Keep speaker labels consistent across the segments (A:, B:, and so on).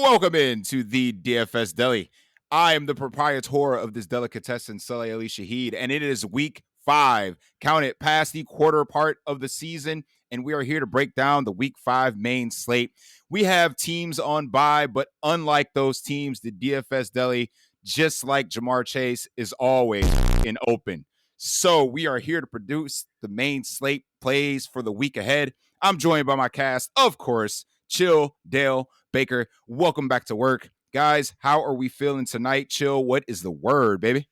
A: Welcome into the DFS Deli. I am the proprietor of this delicatessen, Saleh Ali Shahid, and it is week 5. Count it, past the quarter part of the season, and we are here to break down the week 5 main slate. We have teams on bye, but unlike those teams, the DFS Deli, just like Jamar Chase, is always in open. So we are here to produce the main slate plays for the week ahead. I'm joined by my cast, of course, Chill, Dale, Baker. Welcome back to work. Guys, how are we feeling tonight? Chill, what is the word, baby?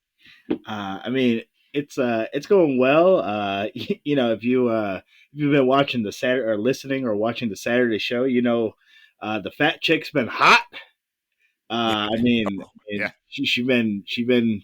B: It's going well. If you've been watching the Saturday or listening or watching the Saturday show, the fat chick's been hot. She's been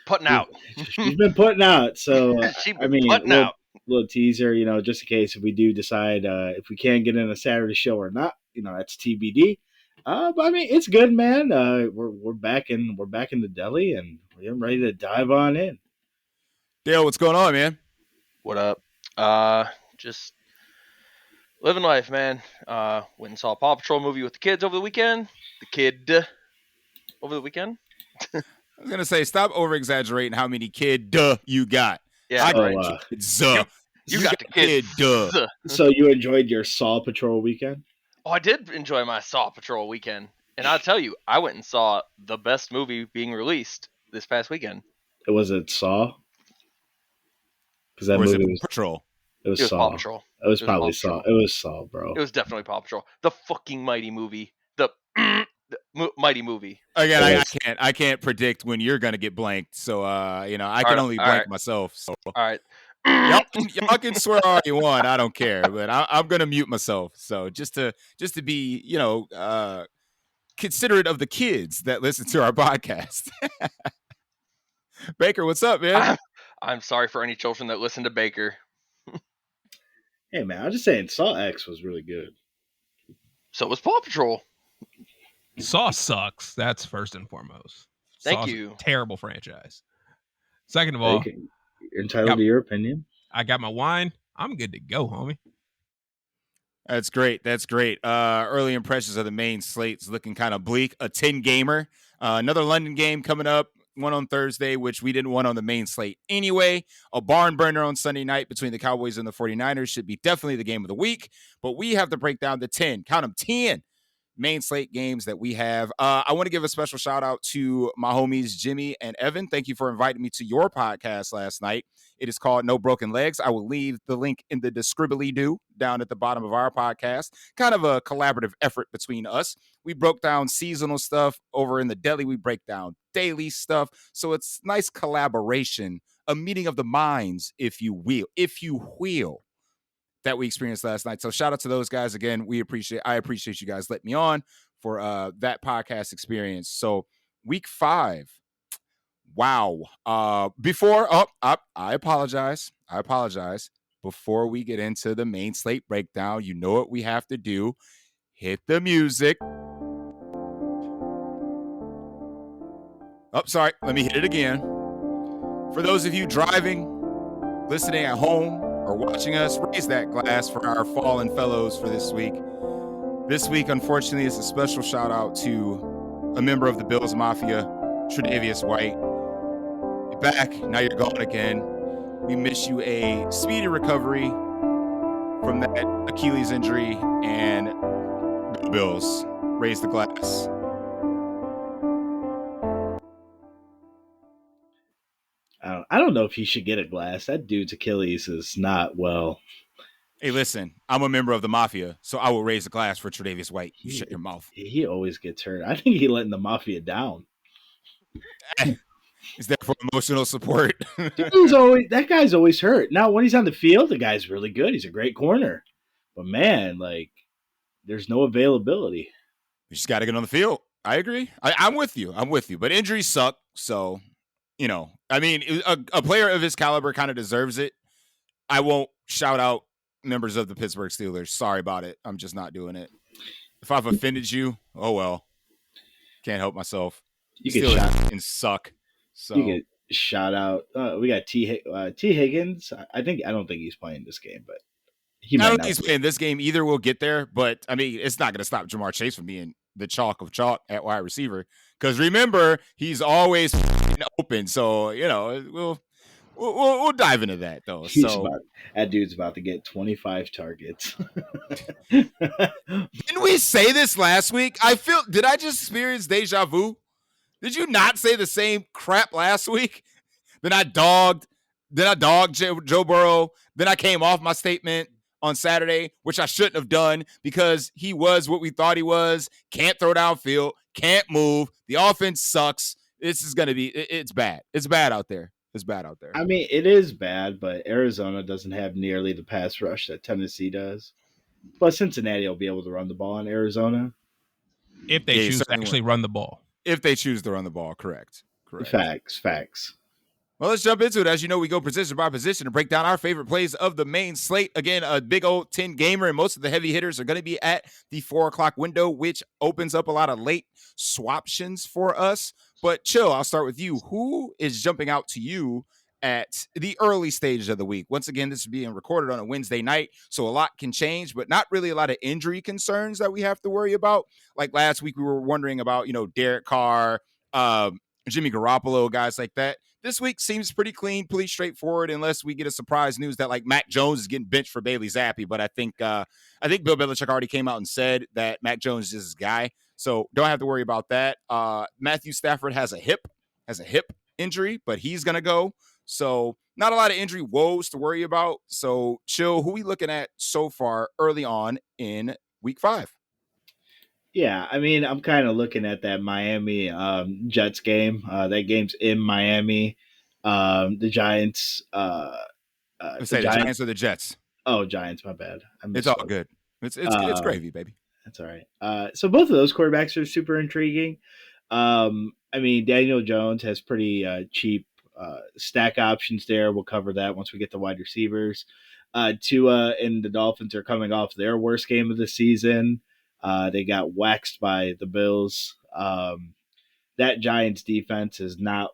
C: putting out.
B: She's been putting out. So
C: putting out.
B: Little teaser, just in case if we do decide if we can get in a Saturday show or not, that's TBD. But it's good, man. We're back in the deli, and we're ready to dive on in.
A: Dale, what's going on, man?
C: What up? Just living life, man. Went and saw a Paw Patrol movie with the kids over the weekend. I
A: was gonna say, stop over exaggerating how many kid you got.
C: Yeah,
A: You
C: got the kid.
B: So you enjoyed your Saw Patrol weekend?
C: Oh, I did enjoy my Saw Patrol weekend, and I'll tell you, I went and saw the best movie being released this past weekend.
B: Was it Saw? Because that movie was
A: Patrol.
B: It was Saw.
C: Paw Patrol.
B: It was probably Saw. It was Saw, bro.
C: It was definitely Paw Patrol. The fucking mighty movie. The mighty movie.
A: Again, I can't predict when you're gonna get blanked, so I can only blank myself. So
C: all right.
A: Y'all can swear all you want. I don't care, but I'm gonna mute myself. So just to be, considerate of the kids that listen to our podcast. Baker, what's up, man?
C: I'm sorry for any children that listen to Baker.
B: Hey, man, I'm just saying Saw X was really good.
C: So was Paw Patrol.
D: Saw sucks. That's first and foremost.
C: Thank you.
D: Terrible franchise. Second of all,
B: you're entitled to your opinion.
D: I got my wine. I'm good to go, homie.
A: That's great. Early impressions of the main slate's looking kind of bleak. A 10-gamer. Another London game coming up. One on Thursday, which we didn't want on the main slate anyway. A barn burner on Sunday night between the Cowboys and the 49ers should be definitely the game of the week. But we have to break down the 10. Count them, 10 main slate games that we have. I want to give a special shout out to my homies Jimmy and Evan. Thank you for inviting me to your podcast last night. It is called No Broken Legs. I will leave the link in the describly-do down at the bottom of our podcast. Kind of a collaborative effort between us. We broke down seasonal stuff. Over in the deli, we break down daily stuff. So it's nice collaboration, a meeting of the minds, if you will, that we experienced last night. So shout out to those guys again. I appreciate you guys letting me on for that podcast experience. So week 5. Wow. I apologize. Before we get into the main slate breakdown, you know what we have to do. Hit the music. Oh, sorry. Let me hit it again. For those of you driving, listening at home, or watching us, raise that glass for our fallen fellows for this week. This week, unfortunately, is a special shout out to a member of the Bills Mafia, Tre'Davious White. You're back. Now you're gone again. We miss you a speedy recovery from that Achilles injury, and go Bills. Raise the glass.
B: I don't know if he should get a glass. That dude's Achilles is not well.
A: Hey, listen, I'm a member of the Mafia, so I will raise a glass for Tre'Davious White. You shut your mouth.
B: He always gets hurt. I think he's letting the Mafia down.
A: Is that for emotional support?
B: That guy's always hurt. Now, when he's on the field, the guy's really good. He's a great corner. But, man, there's no availability.
A: You just got to get on the field. I agree. I'm with you. But injuries suck, so... a player of his caliber kind of deserves it. I won't shout out members of the Pittsburgh Steelers. Sorry about it. I'm just not doing it. If I've offended you, oh well. Can't help myself. Steelers can suck. So
B: you get shout out. We got T Higgins. I don't think he's playing this game, but He
A: I
B: might
A: don't
B: not.
A: think he's playing this game either. We'll get there, but I mean, it's not going to stop Jamar Chase from being the chalk of chalk at wide receiver. Because remember, he's always open. So we'll dive into that though. So
B: That dude's about to get 25 targets.
A: didn't we say this last week? Did I just experience deja vu? Did you not say the same crap last week? Then I dogged Joe Burrow. Then I came off my statement on Saturday, which I shouldn't have done because he was what we thought he was. Can't throw downfield, can't move. The offense sucks. This is going to be, it's bad. It's bad out there. It's bad out there.
B: I mean, it is bad, but Arizona doesn't have nearly the pass rush that Tennessee does. Plus, Cincinnati will be able to run the ball in Arizona.
D: If they choose to actually run the ball.
A: If they choose to run the ball, correct.
B: Facts.
A: Well, let's jump into it. As you know, we go position by position to break down our favorite plays of the main slate. Again, a big old 10 gamer, and most of the heavy hitters are going to be at the 4 o'clock window, which opens up a lot of late swaptions for us. But chill, I'll start with you. Who is jumping out to you at the early stages of the week? Once again, this is being recorded on a Wednesday night, so a lot can change, but not really a lot of injury concerns that we have to worry about. Like last week, we were wondering about, Derek Carr, Jimmy Garoppolo, guys like that. This week seems pretty clean, pretty straightforward, unless we get a surprise news that like Mac Jones is getting benched for Bailey Zappi. But I think Bill Belichick already came out and said that Mac Jones is his guy, so don't have to worry about that. Matthew Stafford has a hip injury, but he's gonna go. So not a lot of injury woes to worry about. So chill. Who we looking at so far early on in week 5?
B: Yeah, I mean, I'm kind of looking at that Miami Jets game. That game's in Miami. The Giants.
A: The Giants or the Jets?
B: Oh, Giants. My bad.
A: It's all good. It's gravy, baby.
B: That's all right. So both of those quarterbacks are super intriguing. I mean, Daniel Jones has pretty cheap stack options there. We'll cover that once we get to wide receivers. Tua and the Dolphins are coming off their worst game of the season. They got waxed by the Bills. That Giants defense is not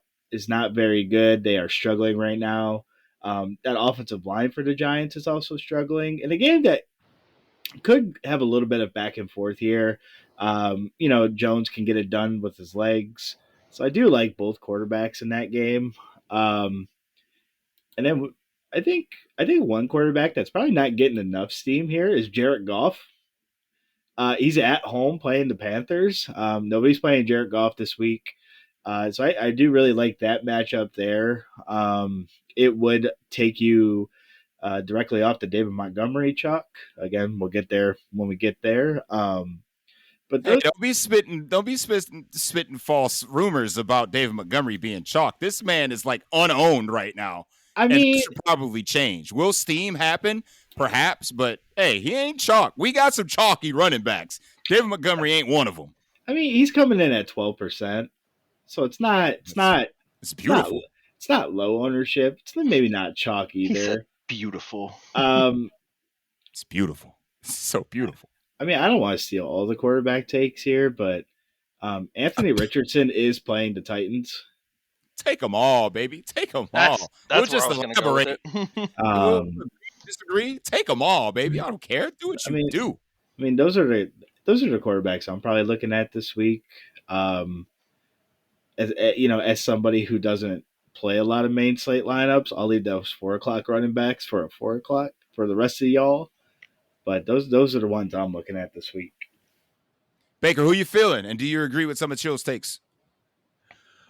B: very good. They are struggling right now. That offensive line for the Giants is also struggling. In a game that could have a little bit of back and forth here, Jones can get it done with his legs. So I do like both quarterbacks in that game. And then I think one quarterback that's probably not getting enough steam here is Jared Goff. He's at home playing the Panthers. Nobody's playing Jared Goff this week. So I do really like that matchup there. It would take you directly off the David Montgomery chalk. Again, we'll get there when we get there. But
A: hey, don't be spitting false rumors about David Montgomery being chalk. This man is like unowned right now.
B: I mean,
A: it should probably change. Will steam happen? Perhaps, but hey, he ain't chalk. We got some chalky running backs. David Montgomery ain't one of them.
B: I mean, he's coming in at 12%, so it's beautiful. It's not low ownership. It's maybe not chalk either.
C: Beautiful.
A: It's beautiful. It's so beautiful.
B: I mean, I don't want to steal all the quarterback takes here, but Anthony Richardson is playing the Titans.
A: Take them all, baby. Take them all.
C: That's where I was going to go with it.
A: Disagree? Take them all, baby. I don't care. Do what you do.
B: I mean, those are the quarterbacks I'm probably looking at this week. As somebody who doesn't play a lot of main slate lineups, I'll leave those 4 o'clock running backs for a 4 o'clock for the rest of y'all. But those are the ones I'm looking at this week.
A: Baker, who you feeling? And do you agree with some of Chill's takes?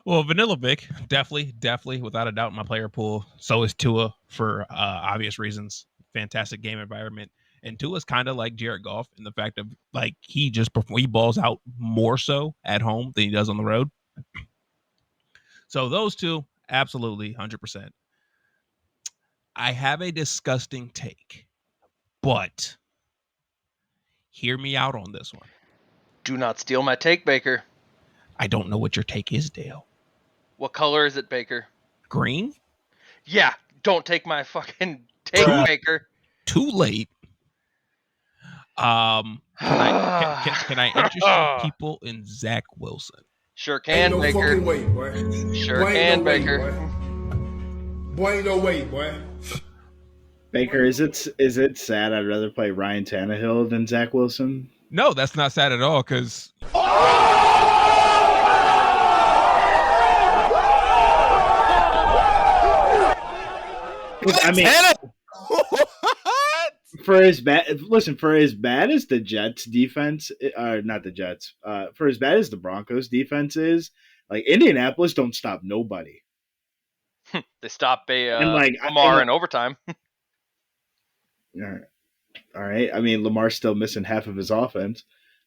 D: Well, Vanilla Vic, definitely, without a doubt, my player pool. So is Tua for obvious reasons. Fantastic game environment. And Tua's kind of like Jared Goff in the fact of like he balls out more so at home than he does on the road. So those two, absolutely 100%. I have a disgusting take, but hear me out on this one.
C: Do not steal my take, Baker.
D: I don't know what your take is, Dale.
C: What color is it, Baker?
D: Green?
C: Yeah, don't take my fucking take, Baker.
D: Too late. Can I interest people in Zach Wilson?
C: Sure can,
E: ain't no
C: Baker.
E: Fucking way, boy.
C: Sure boy, can, no Baker.
E: Boy, ain't no way, boy.
B: Baker, is it sad? I'd rather play Ryan Tannehill than Zach Wilson.
D: No, that's not sad at all because
B: I mean,
A: What?
B: for as bad, listen, for as bad as the Jets defense, not the Jets, for as bad as the Broncos defense is, like Indianapolis don't stop nobody.
C: They stop
B: And like
C: Lamar in overtime.
B: all right. I mean, Lamar's still missing half of his offense.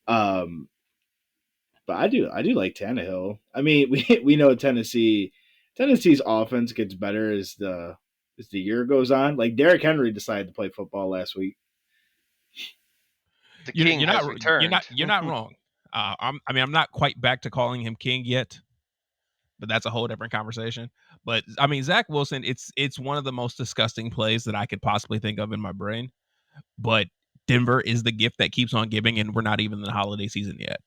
B: But I do like Tannehill. I mean, we know Tennessee's offense gets better as the year goes on. Like Derrick Henry decided to play football last week.
C: The king has returned.
D: You're not wrong. I'm not quite back to calling him king yet, but that's a whole different conversation. But I mean, Zach Wilson, it's one of the most disgusting plays that I could possibly think of in my brain. But Denver is the gift that keeps on giving, and we're not even in the holiday season yet.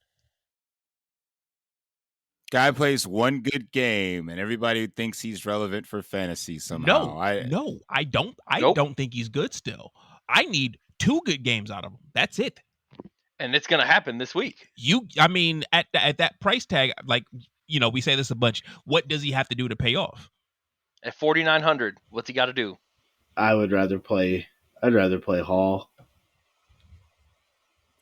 A: Guy plays one good game, and everybody thinks he's relevant for fantasy somehow.
D: No, I don't. I
C: Nope.
D: don't think he's good still. I need 2 good games out of him. That's it.
C: And it's going to happen this week.
D: I mean, at that price tag, like, we say this a bunch. What does he have to do to pay off?
C: At 4,900, what's he got to do?
B: I'd rather play Hall.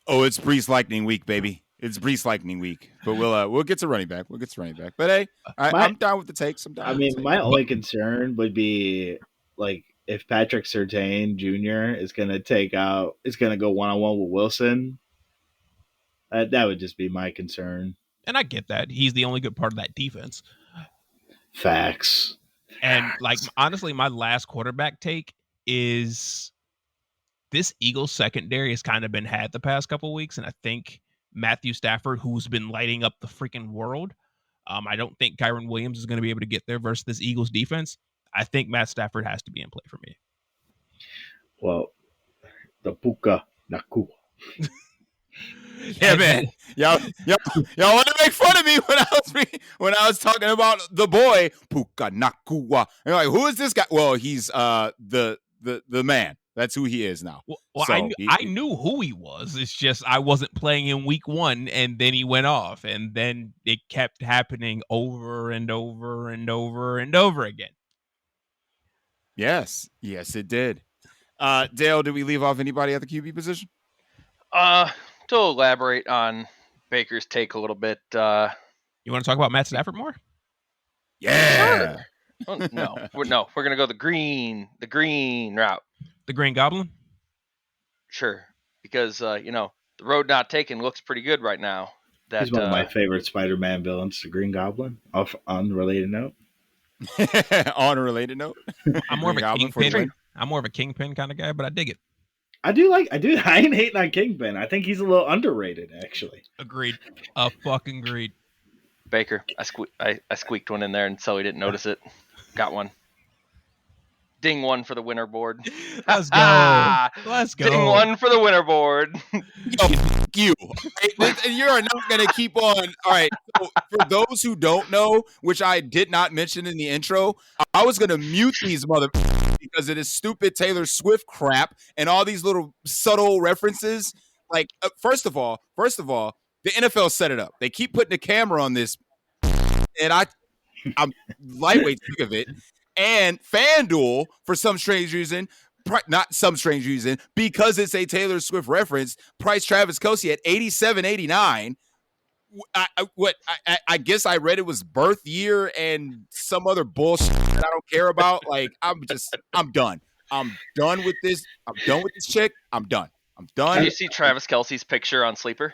A: Oh, it's Brees Lightning Week, baby. It's Brees Lightning Week. But we'll get to running back. But hey, I'm down with the takes.
B: My only concern would be like if Patrick Surtain Jr. is going to go one-on-one with Wilson. That would just be my concern.
D: And I get that. He's the only good part of that defense.
B: Facts.
D: And like, honestly, my last quarterback take is this Eagles secondary has kind of been had the past couple of weeks. And I think Matthew Stafford, who's been lighting up the freaking world, I don't think Kyron Williams is going to be able to get there versus this Eagles defense. I think Matt Stafford has to be in play for me.
B: Well, the Puka Naku.
A: Yeah, man. Y'all want to make fun of me when I was talking about the boy Puka Nakua. And like, who is this guy? Well, he's the man. That's who he is now.
D: Well, so I knew who he was. It's just I wasn't playing in week 1, and then he went off, and then it kept happening over and over and over and over again.
A: Yes, it did. Dale, did we leave off anybody at the QB position?
C: To elaborate on Baker's take a little bit.
D: You want to talk about Matt Stafford more?
A: Yeah.
C: Sure. Oh, no, we're gonna go the green route.
D: The Green Goblin?
C: Sure, because the road not taken looks pretty good right now.
B: He's one of my favorite Spider-Man villains, the Green Goblin. On a related note.
A: On a related note,
D: I'm more of a Kingpin. I'm more of a Kingpin kind of guy, but I dig it.
B: I ain't hating on Kingpin. I think he's a little underrated, actually.
D: Agreed. Fucking agreed.
C: Baker, I squeaked one in there, and so he didn't notice it. Got one. Ding one for the winner board.
D: Let's go. Let's go.
C: Ding one for the winner board.
A: Yo, fuck you. You're not going to keep on. All right. So for those who don't know, which I did not mention in the intro, I was going to mute these motherfuckers because of this stupid Taylor Swift crap and all these little subtle references. Like, first of all, the NFL set it up. They keep putting the camera on this, and I'm lightweight sick of it. And FanDuel, for some strange reason, not some strange reason, because it's a Taylor Swift reference, priced Travis Kelce at $87.89. I guess I read it was birth year and some other bullshit that I don't care about. Like, I'm done. I'm done with this. I'm done with this chick. I'm done.
C: Did you see Travis Kelce's picture on Sleeper?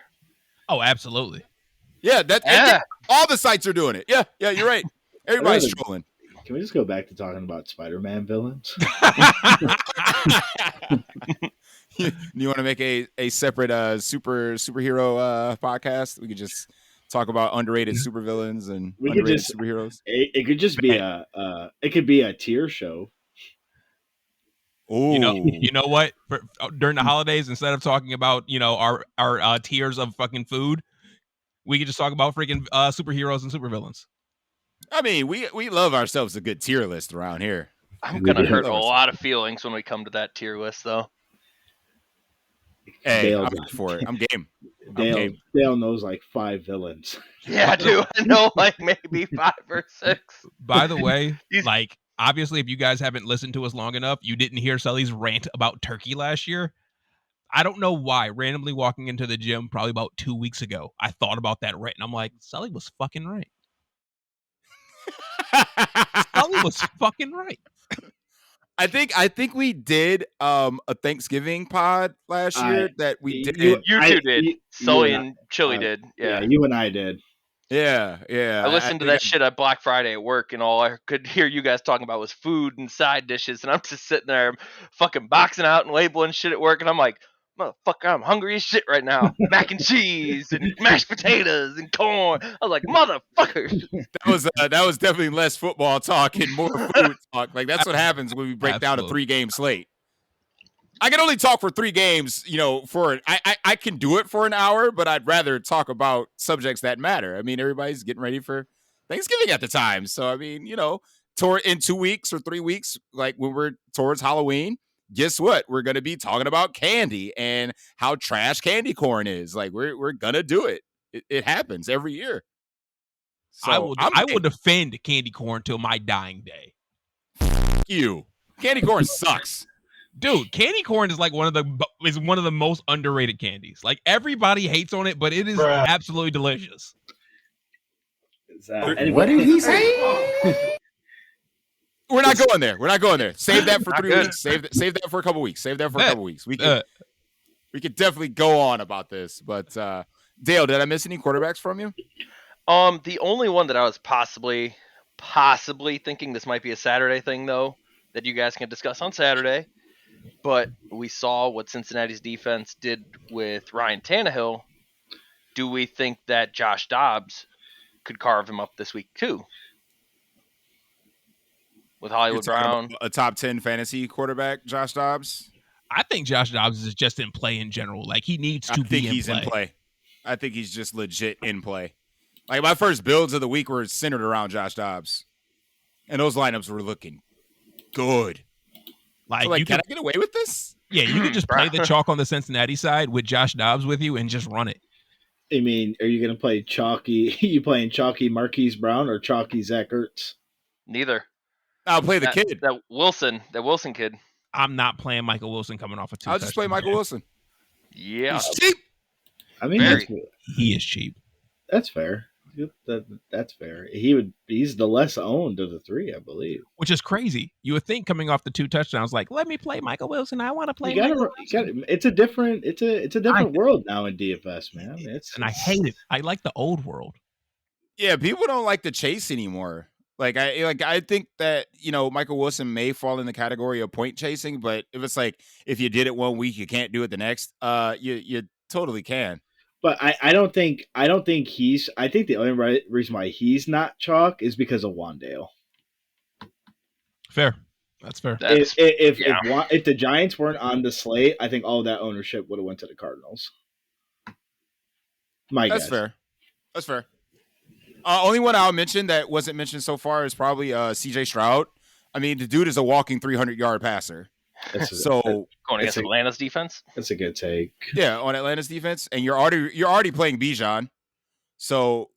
D: Oh, absolutely.
A: Yeah, all the sites are doing it. Yeah, you're right. Everybody's trolling.
B: Can we just go back to talking about Spider-Man villains?
A: You want to make a separate superhero podcast? We could just talk about underrated supervillains and underrated superheroes.
B: It could just be a tier show.
A: Ooh.
D: You know what? During the holidays, instead of talking about our tiers of fucking food, we could just talk about freaking superheroes and supervillains.
A: I mean, we love ourselves a good tier list around here.
C: I'm
B: We
C: gonna
B: do.
C: hurt a lot of feelings when we come to that tier list, though.
A: Hey,
B: Dale,
A: I'm ready for it. I'm game. I'm
B: Dale,
A: game.
B: Dale knows like 5 villains.
C: Yeah, I do. I know, like maybe 5 or 6.
D: By the way,
C: These-
D: like obviously, if you guys haven't listened to us long enough, you didn't hear Sully's rant about turkey last year. I don't know why. Randomly walking into the gym, probably about 2 weeks ago, I thought about that rant, and I'm like, Sully was fucking right. Sully was fucking right.
A: I think we did a Thanksgiving pod last year that we did.
C: You two did. Sully and Chili did.
B: Yeah,
C: Yeah.
B: you and I did.
A: Yeah.
C: I listened to
A: think
C: that shit at Black Friday at work, and all I could hear you guys talking about was food and side dishes, and I'm just sitting there fucking boxing out and labeling shit at work, and I'm like, motherfucker, I'm hungry as shit right now. Mac and cheese and mashed potatoes and corn. I was like, motherfucker.
A: that was definitely less football talk and more food talk. Like that's what happens when we break down a 3-game slate. I can only talk for 3 games, I can do it for an hour, but I'd rather talk about subjects that matter. I mean, everybody's getting ready for Thanksgiving at the time. So, I mean, in 2 weeks or 3 weeks, like when we're towards Halloween, guess what? We're going to be talking about candy and how trash candy corn is. Like we're going to do it. It happens every year. So
D: I will defend candy corn till my dying day.
A: You. Candy corn sucks.
D: Dude, candy corn is like one of the most underrated candies. Like everybody hates on it, but it is absolutely delicious.
B: What did he say?
A: We're not going there. Save that for 3 weeks. Save that for a couple weeks. We could definitely go on about this. But Dale, did I miss any quarterbacks from you?
C: The only one that I was possibly thinking this might be a Saturday thing, though, that you guys can discuss on Saturday. But we saw what Cincinnati's defense did with Ryan Tannehill. Do we think that Josh Dobbs could carve him up this week too? With Hollywood Brown,
A: a top 10 fantasy quarterback, Josh Dobbs.
D: I think Josh Dobbs is just in play in general. Like he needs to be in play.
A: I think he's just legit in play. Like my first builds of the week were centered around Josh Dobbs, and those lineups were looking good. Like, can I get away with this?
D: Yeah, you can just play the chalk on the Cincinnati side with Josh Dobbs with you and just run it.
B: I mean, are you going to play chalky? You playing chalky Marquise Brown or chalky Zach Ertz?
C: Neither.
A: I'll play the kid.
C: That Wilson kid.
D: I'm not playing Michael Wilson coming off a 2.
A: I'll just play Michael Wilson.
C: Yeah.
A: He's cheap.
B: I mean,
D: he is cheap.
B: That's fair. That's fair. He's the less owned of the 3, I believe.
D: Which is crazy. You would think coming off the 2 touchdowns, like, let me play Michael Wilson. I want to play.
B: It's a different world now in DFS, man.
D: And I hate it. I like the old world.
A: Yeah, people don't like the chase anymore. I think that Michael Wilson may fall in the category of point chasing, but if you did it 1 week, you can't do it the next. You totally can.
B: But I don't think he's. I think the only reason why he's not chalk is because of Wandale.
D: Fair, that's fair.
B: If the Giants weren't on the slate, I think all of that ownership would have went to the Cardinals.
A: That's fair. Only one I'll mention that wasn't mentioned so far is probably C.J. Stroud. I mean, the dude is a walking 300-yard passer.
C: Going against Atlanta's defense.
B: That's a good take.
A: Yeah, on Atlanta's defense, and you're already playing Bijan, so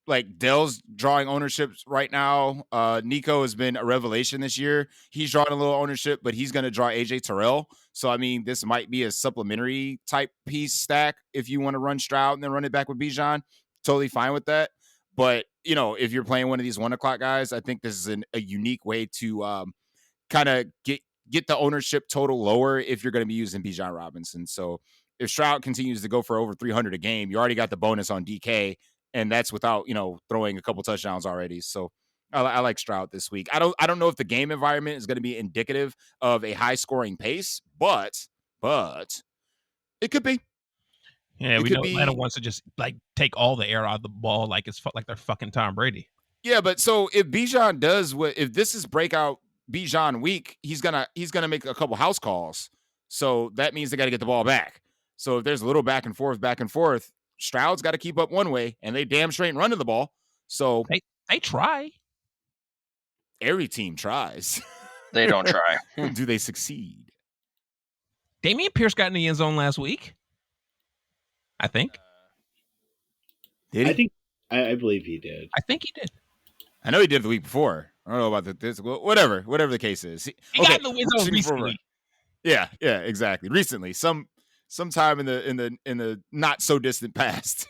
A: like Dell's drawing ownership right now. Nico has been a revelation this year. He's drawing a little ownership, but he's going to draw AJ Terrell. So I mean, this might be a supplementary type piece stack if you want to run Stroud and then run it back with Bijan. Totally fine with that. But if you're playing one of these 1 o'clock guys, I think this is a unique way to kind of get the ownership total lower if you're going to be using Bijan Robinson. So if Stroud continues to go for over 300 a game, you already got the bonus on DK, and that's without throwing a couple touchdowns already. So I like Stroud this week. I don't know if the game environment is going to be indicative of a high scoring pace, but it could be.
D: Yeah, we know Atlanta wants to just take all the air out of the ball like they're fucking Tom Brady.
A: Yeah, but so if Bijan if this is breakout Bijan week, he's gonna make a couple house calls. So that means they got to get the ball back. So if there's a little back and forth, Stroud's got to keep up one way, and they damn straight run to the ball. So
D: they try.
A: every team tries.
C: They don't try.
A: Do they succeed?
D: Damian Pierce got in the end zone last week, I think.
A: Did he?
B: I believe he did.
D: I think he did.
A: I know he did the week before. I don't know about this. Whatever the case is.
D: He got in the end zone recently.
A: Yeah, exactly. Recently, sometime in the not so distant past.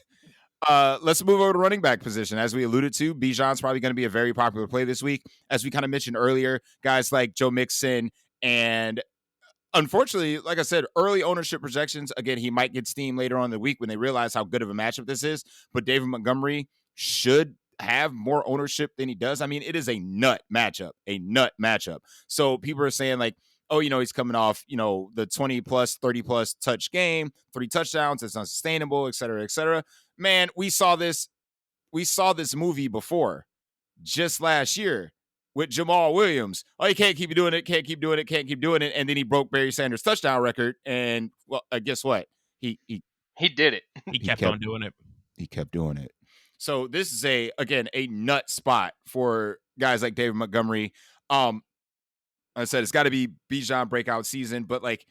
A: Let's move over to running back position. As we alluded to, Bijan's probably going to be a very popular play this week. As we kind of mentioned earlier, guys like Joe Mixon and unfortunately, like I said, early ownership projections, again, he might get steam later on in the week when they realize how good of a matchup this is. But David Montgomery should have more ownership than he does. I mean, it is a nut matchup. So people are saying like, oh, he's coming off, the 20 plus, 30 plus touch game, 3 touchdowns. It's unsustainable, et cetera, et cetera. Man, we saw this movie before just last year with Jamal Williams. Oh, he can't keep doing it. And then he broke Barry Sanders' touchdown record. And well, guess what? He
C: did it.
D: He kept on doing it.
A: He kept doing it. So this is a nut spot for guys like David Montgomery. I said it's got to be Bijan breakout season, but like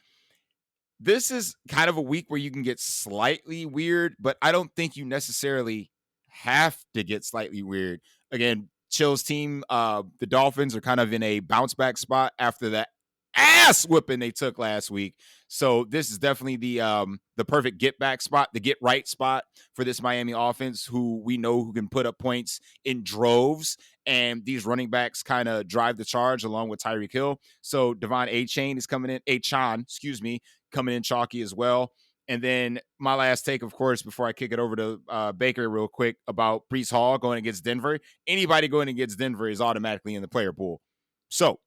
A: this is kind of a week where you can get slightly weird, but I don't think you necessarily have to get slightly weird. Again, Chill's team, the Dolphins are kind of in a bounce back spot after that ass whipping they took last week. So this is definitely the perfect get back spot, the get right spot for this Miami offense, who we know who can put up points in droves. And these running backs kind of drive the charge along with Tyreek Hill. So Devon Achane is coming in, coming in chalky as well. And then my last take, of course, before I kick it over to Baker real quick about Breece Hall going against Denver. Anybody going against Denver is automatically in the player pool. So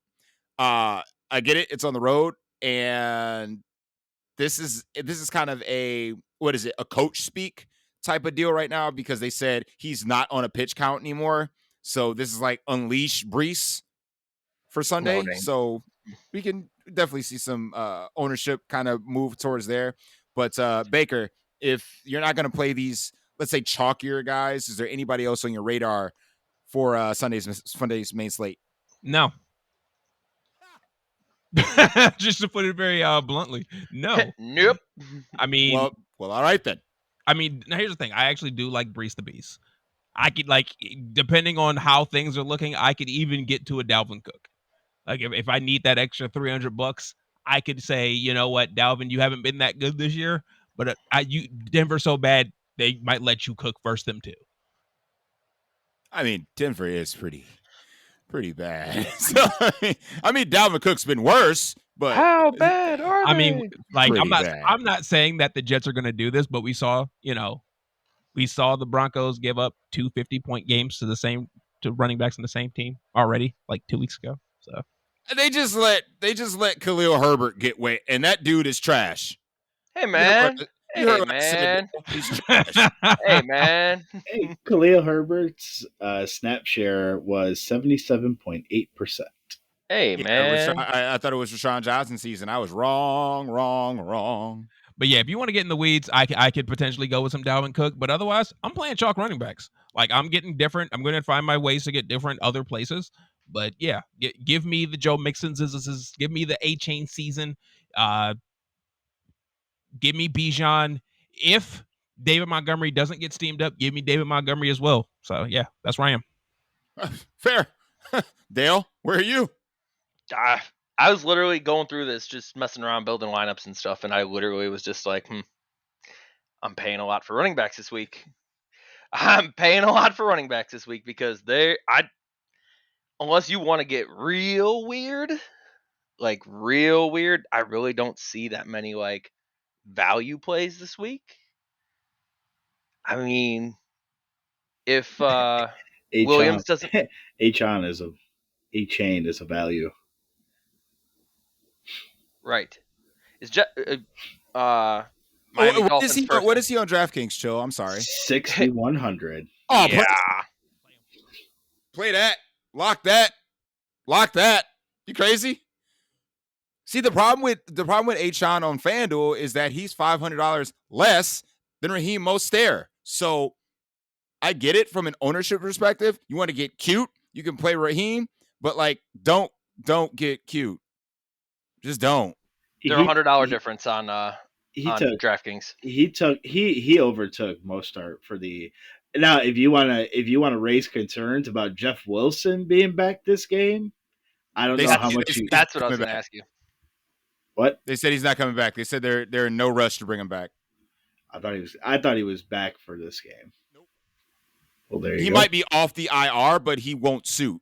A: I get it. It's on the road. And this is kind of a coach speak type of deal right now, because they said he's not on a pitch count anymore. So this is like unleash Breece for Sunday. So we can definitely see some ownership kind of move towards there. But Baker, if you're not going to play these, let's say, chalkier guys, is there anybody else on your radar for Sunday's main slate?
D: No. Just to put it very bluntly, no.
C: Nope.
D: I mean,
A: well, all right then.
D: I mean, now here's the thing. I actually do like Breece the Beast. I could, like, depending on how things are looking, I could even get to a Dalvin Cook. Like, if I need that extra $300, I could say, you know what, Dalvin, you haven't been that good this year, but Denver's so bad they might let you cook versus them too.
A: I mean, Denver is pretty bad. So I mean, Dalvin Cook's been worse, but
C: how bad are they?
D: I mean, like, I'm not saying that the Jets are going to do this, but we saw the Broncos give up 2 50-point games to running backs in the same team already, like 2 weeks ago. So
A: they just let Khalil Herbert get wet, and that dude is trash.
C: Hey man,
A: he's trash.
C: Hey man.
B: Hey, Khalil Herbert's snap share was 77.8%.
C: Hey man,
A: I thought it was Rashawn Johnson season. I was wrong.
D: But yeah, if you want to get in the weeds, I could potentially go with some Dalvin Cook. But otherwise, I'm playing chalk running backs. Like, I'm getting different. I'm going to find my ways to get different other places. But yeah, give me the Joe Mixons. Give me the A-Chain season. Give me Bijan. If David Montgomery doesn't get steamed up, give me David Montgomery as well. So yeah, that's where I am.
A: Fair. Dale, where are you?
C: I was literally going through this, just messing around, building lineups and stuff, and I literally was just like, I'm paying a lot for running backs this week. Because unless you want to get real weird, I really don't see that many like value plays this week. I mean, if Williams doesn't,
B: A-Chain is a value.
C: right? Is
A: what is he on DraftKings, Chill? I'm sorry.
B: 6,100.
A: Oh
C: yeah.
A: Play that. Lock that. You crazy? See, the problem with Achane on FanDuel is that he's $500 less than Raheem Mostert. So I get it from an ownership perspective. You want to get cute, you can play Raheem, but like, don't get cute. Just don't.
C: They're $100 difference on DraftKings.
B: He overtook Mostart for the. Now, if you wanna raise concerns about Jeff Wilson being back this game, I don't know how much you.
C: That's what I was going to ask you.
B: What?
A: They said he's not coming back. They said they're in no rush to bring him back.
B: I thought he was back for this game.
A: Nope.
B: Well, there you go.
A: He might be off the IR, but he won't suit.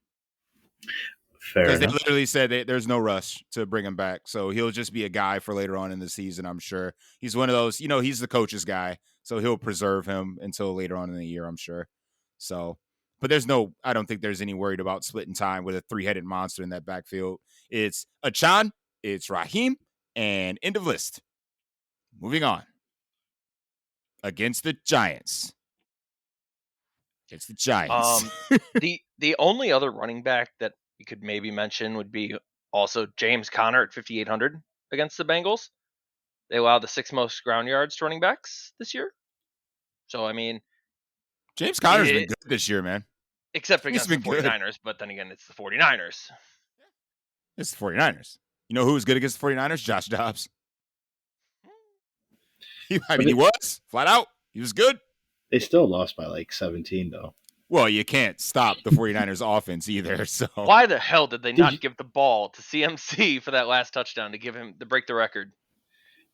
B: Fair
A: Because they
B: enough.
A: literally said there's no rush to bring him back. So he'll just be a guy for later on in the season, I'm sure. He's one of those, he's the coach's guy. So he'll preserve him until later on in the year, I'm sure. So, but I don't think there's any worried about splitting time with a three-headed monster in that backfield. It's Achan, it's Raheem, and end of list. Moving on. Against the Giants. It's the Giants.
C: The only other running back that you could maybe mention would be also James Conner at 5,800 against the Bengals. They allow the 6th most ground yards to running backs this year. So, I mean,
A: James Conner's been good this year, man.
C: Except against the 49ers, good. But then again, it's the 49ers.
A: It's the 49ers. You know who was good against the 49ers? Josh Dobbs. He was flat out. He was good.
B: They still lost by like 17, though.
A: Well, you can't stop the 49ers offense either. So
C: why the hell did they not give the ball to CMC for that last touchdown to break the record?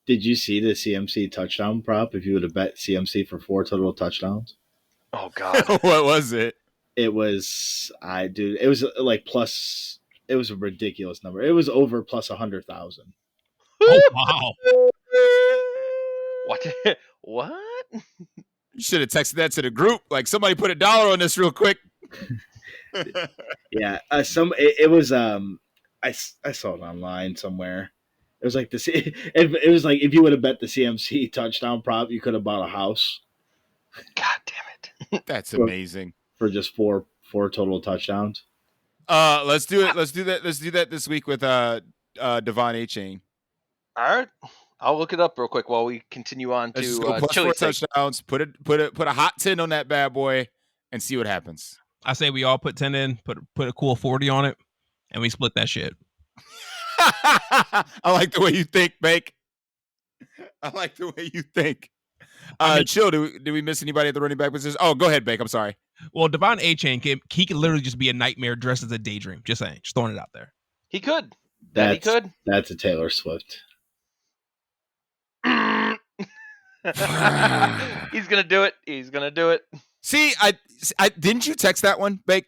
B: Did you see the CMC touchdown prop? If you would have bet CMC for 4 total touchdowns.
C: Oh God.
A: What was it?
B: It was it was like plus. It was a ridiculous number. It was over plus 100,000.
D: Oh wow!
C: What?
A: You should have texted that to the group. Like, somebody put $1 on this real quick.
B: Yeah, it was I saw it online somewhere. It was like it was like if you would have bet the CMC touchdown prop, you could have bought a house.
C: God damn it!
A: That's amazing.
B: For just four total touchdowns.
A: Let's do it. Let's do that. Let's do that this week with Devon A-Chain.
C: All right. I'll look it up real quick while we continue on
A: Let's
C: to
A: go plus 4 touchdowns. Put a hot 10 on that bad boy and see what happens.
D: I say we all put 10 in, put a cool 40 on it, and we split that shit.
A: I like the way you think, Bake. I like the way you think. Chill. Did we miss anybody at the running back position? Oh, go ahead, Bake. I'm sorry.
D: Well, Devon A-Chain, he could literally just be a nightmare dressed as a daydream. Just saying. Just throwing it out there.
C: He could.
B: He could. That's a Taylor Swift.
C: He's gonna do it. He's gonna do it.
A: See, I didn't you text that one, Bake?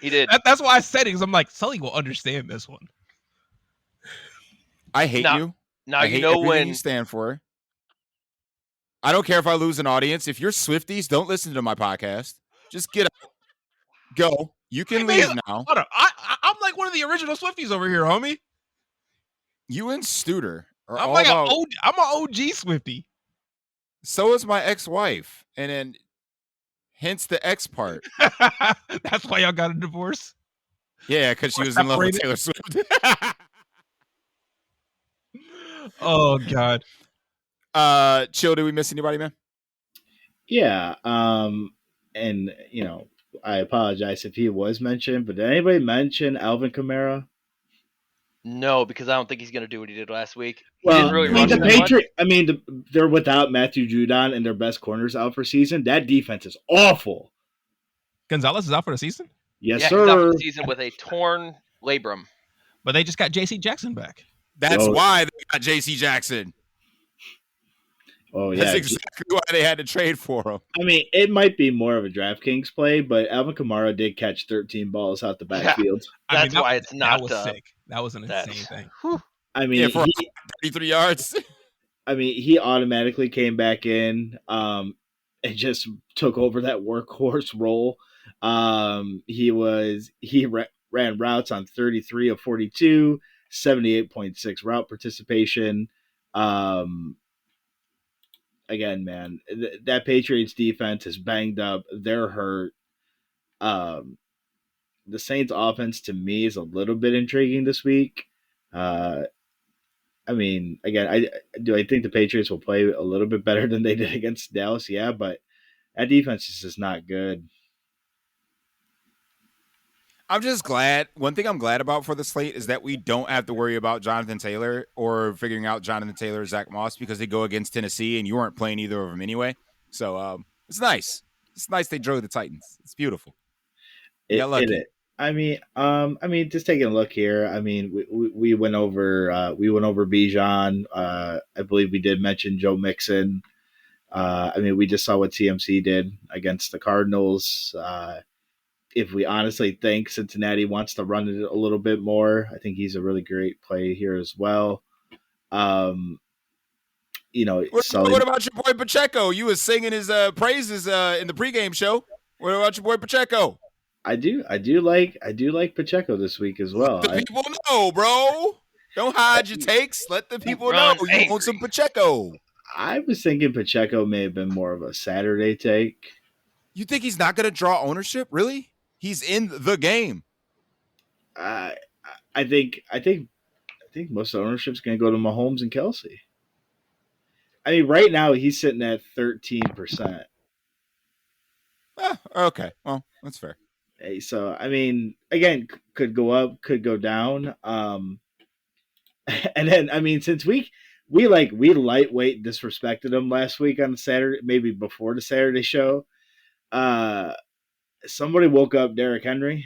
C: He did.
D: That's why I said it, because I'm like, Sully will understand this one.
A: I hate you.
C: Now
A: I
C: you
A: hate
C: know
A: everything
C: when
A: you stand for. I don't care if I lose an audience. If you're Swifties, don't listen to my podcast. Just get out. Go. You can leave now.
D: I'm like one of the original Swifties over here, homie.
A: You and Studer are
D: I'm
A: all
D: like
A: about...
D: I'm an OG Swiftie.
A: So is my ex-wife. And then hence the X part.
D: That's why y'all got a divorce?
A: Yeah, because she was in love with Taylor Swift.
D: Oh, God.
A: Chill, did we miss anybody, man?
B: Yeah. And, I apologize if he was mentioned, but did anybody mention Alvin Kamara?
C: No, because I don't think he's going to do what he did last week.
B: Well, the Patriots. They're without Matthew Judon and their best corners out for season. That defense is awful.
D: Gonzalez is out for the season?
B: Yes, sir.
C: He's out for the season with a torn labrum.
D: But they just got J.C. Jackson back.
A: That's why they got J.C. Jackson.
B: Oh, yeah.
A: That's exactly why they had to trade for him.
B: I mean, it might be more of a DraftKings play, but Alvin Kamara did catch 13 balls out the backfield.
C: That's why it's not.
D: That was sick. That was an insane thing.
B: I mean,
A: for 33 yards.
B: I mean, he automatically came back in and just took over that workhorse role. He ran routes on 33 of 42, 78.6 route participation. Again, man, that Patriots defense is banged up. They're hurt. The Saints offense to me is a little bit intriguing this week. I mean, again, I think the Patriots will play a little bit better than they did against Dallas. Yeah, but that defense is just not good.
A: I'm just glad. One thing I'm glad about for the slate is that we don't have to worry about Jonathan Taylor or figuring out Jonathan Taylor or Zach Moss because they go against Tennessee and you weren't playing either of them anyway. So it's nice. It's nice they drove the Titans. It's beautiful. You got
B: It
A: lucky.
B: is. Just taking a look here. I mean, we went over Bijan. I believe we did mention Joe Mixon. We just saw what TMC did against the Cardinals. If we honestly think Cincinnati wants to run it a little bit more, I think he's a really great play here as well.
A: What about your boy Pacheco? You was singing his praises in the pregame show. What about your boy Pacheco?
B: I do like Pacheco this week as well.
A: Let the people know, bro. Don't hide your takes. Let the people know you own some Pacheco.
B: I was thinking Pacheco may have been more of a Saturday take.
A: You think he's not going to draw ownership? Really? He's in the game.
B: I think most ownership's going to go to Mahomes and Kelsey. I mean, right now he's sitting at 13%.
A: Okay, well, that's fair.
B: Hey, so I mean, again, could go up, could go down. And then since we lightweight disrespected him last week on the Saturday, maybe before the Saturday show. Somebody woke up Derrick Henry.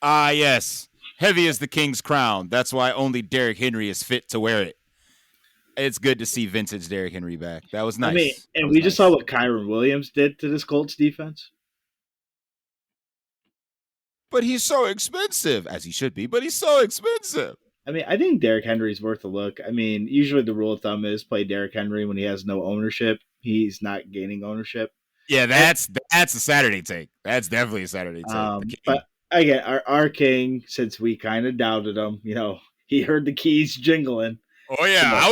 A: Yes. Heavy as the king's crown. That's why only Derrick Henry is fit to wear it. It's good to see vintage Derrick Henry back. That was nice.
B: We just saw what Kyron Williams did to this Colts defense.
A: But he's so expensive, as he should be, but he's so expensive.
B: I think Derrick Henry's worth a look. Usually the rule of thumb is play Derrick Henry when he has no ownership. He's not gaining ownership.
A: Yeah, that's a Saturday take. That's definitely a Saturday take.
B: But again, our king, since we kind of doubted him, he heard the keys jingling.
A: Oh yeah, I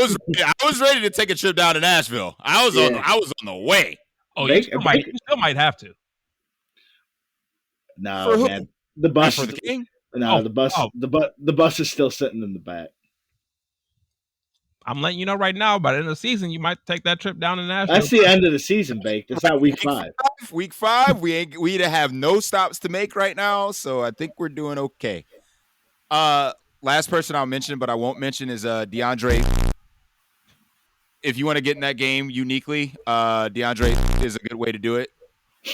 A: was ready to take a trip down to Nashville. I was on the way.
D: Oh, you still might have to.
B: No,
A: for
B: man, the bus
A: for the king.
B: No, the bus is still sitting in the back.
D: I'm letting you know right now, by the end of the season, you might take that trip down to Nashville.
B: That's the end of the season, Bake. It's not week 5.
A: Week 5, we have no stops to make right now, so I think we're doing okay. Last person I'll mention, but I won't mention, is DeAndre. If you want to get in that game uniquely, DeAndre is a good way to do it,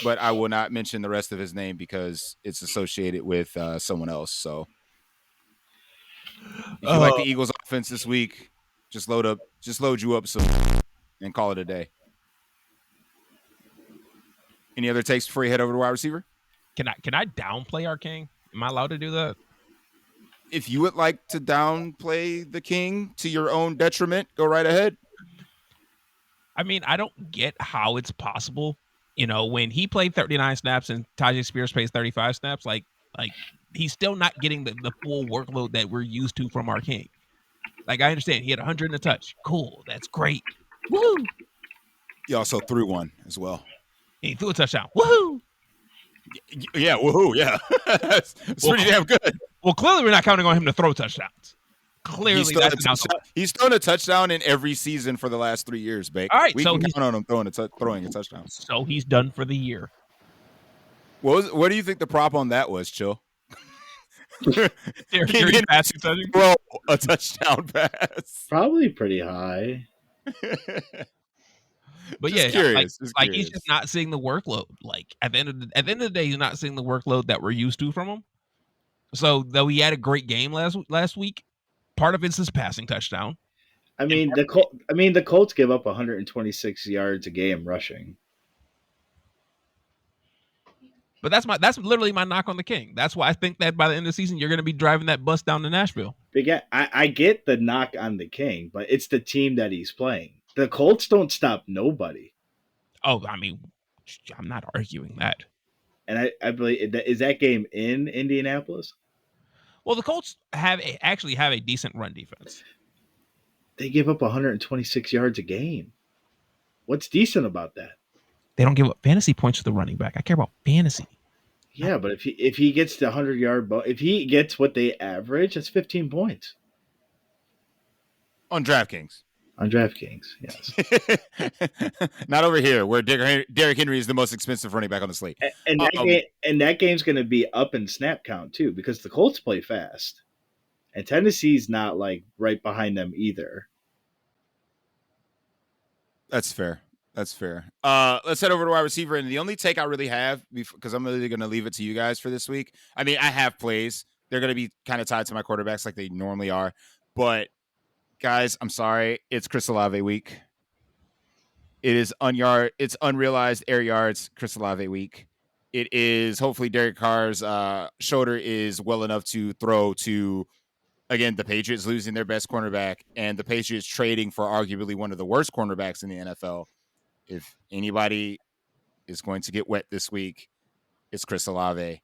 A: but I will not mention the rest of his name because it's associated with someone else. So if you like the Eagles offense this week, just load you up some and call it a day. Any other takes before you head over to wide receiver?
D: Can I downplay our king? Am I allowed to do that?
A: If you would like to downplay the king to your own detriment, go right ahead.
D: I don't get how it's possible. When he played 39 snaps and Tajay Spears plays 35 snaps, like he's still not getting the full workload that we're used to from our king. Like, I understand he had 100 and a touch. Cool. That's great. Woo!
A: He also threw one as well.
D: He threw a touchdown. Woohoo!
A: Yeah, woohoo, yeah. It's pretty damn good.
D: Well, clearly we're not counting on him to throw touchdowns. Clearly
A: he's thrown a touchdown in every season for the last 3 years, Bake.
D: All right,
A: we can count on him throwing a touchdown.
D: So he's done for the year.
A: What do you think the prop on that was, Chill?
D: Throw
A: a touchdown pass.
B: Probably pretty high.
D: But
A: just curious.
D: He's just not seeing the workload. Like at the end of the day, he's not seeing the workload that we're used to from him. So though he had a great game last week, part of it's his passing touchdown.
B: The Colts give up 126 yards a game rushing.
D: But that's literally my knock on the king. That's why I think that by the end of the season, you're going to be driving that bus down to Nashville.
B: I get the knock on the king, but it's the team that he's playing. The Colts don't stop nobody.
D: Oh, I'm not arguing that.
B: And I believe, is that game in Indianapolis?
D: Well, the Colts actually have a decent run defense.
B: They give up 126 yards a game. What's decent about that?
D: They don't give up fantasy points to the running back. I care about fantasy.
B: Yeah, but if he gets the 100-yard if he gets what they average, that's 15 points
A: on DraftKings.
B: On DraftKings, yes.
A: Not over here, where Derrick Henry is the most expensive running back on the slate.
B: And that game's going to be up in snap count too, because the Colts play fast, and Tennessee's not like right behind them either.
A: That's fair. Let's head over to wide receiver. And the only take I really have, because I'm really going to leave it to you guys for this week. I mean, I have plays. They're going to be kind of tied to my quarterbacks like they normally are. But, guys, I'm sorry. It's Chris Olave week. It is it's unrealized air yards Chris Olave week. It is hopefully Derek Carr's shoulder is well enough to throw to, again, the Patriots losing their best cornerback and the Patriots trading for arguably one of the worst cornerbacks in the NFL. If anybody is going to get wet this week, it's Chris Olave.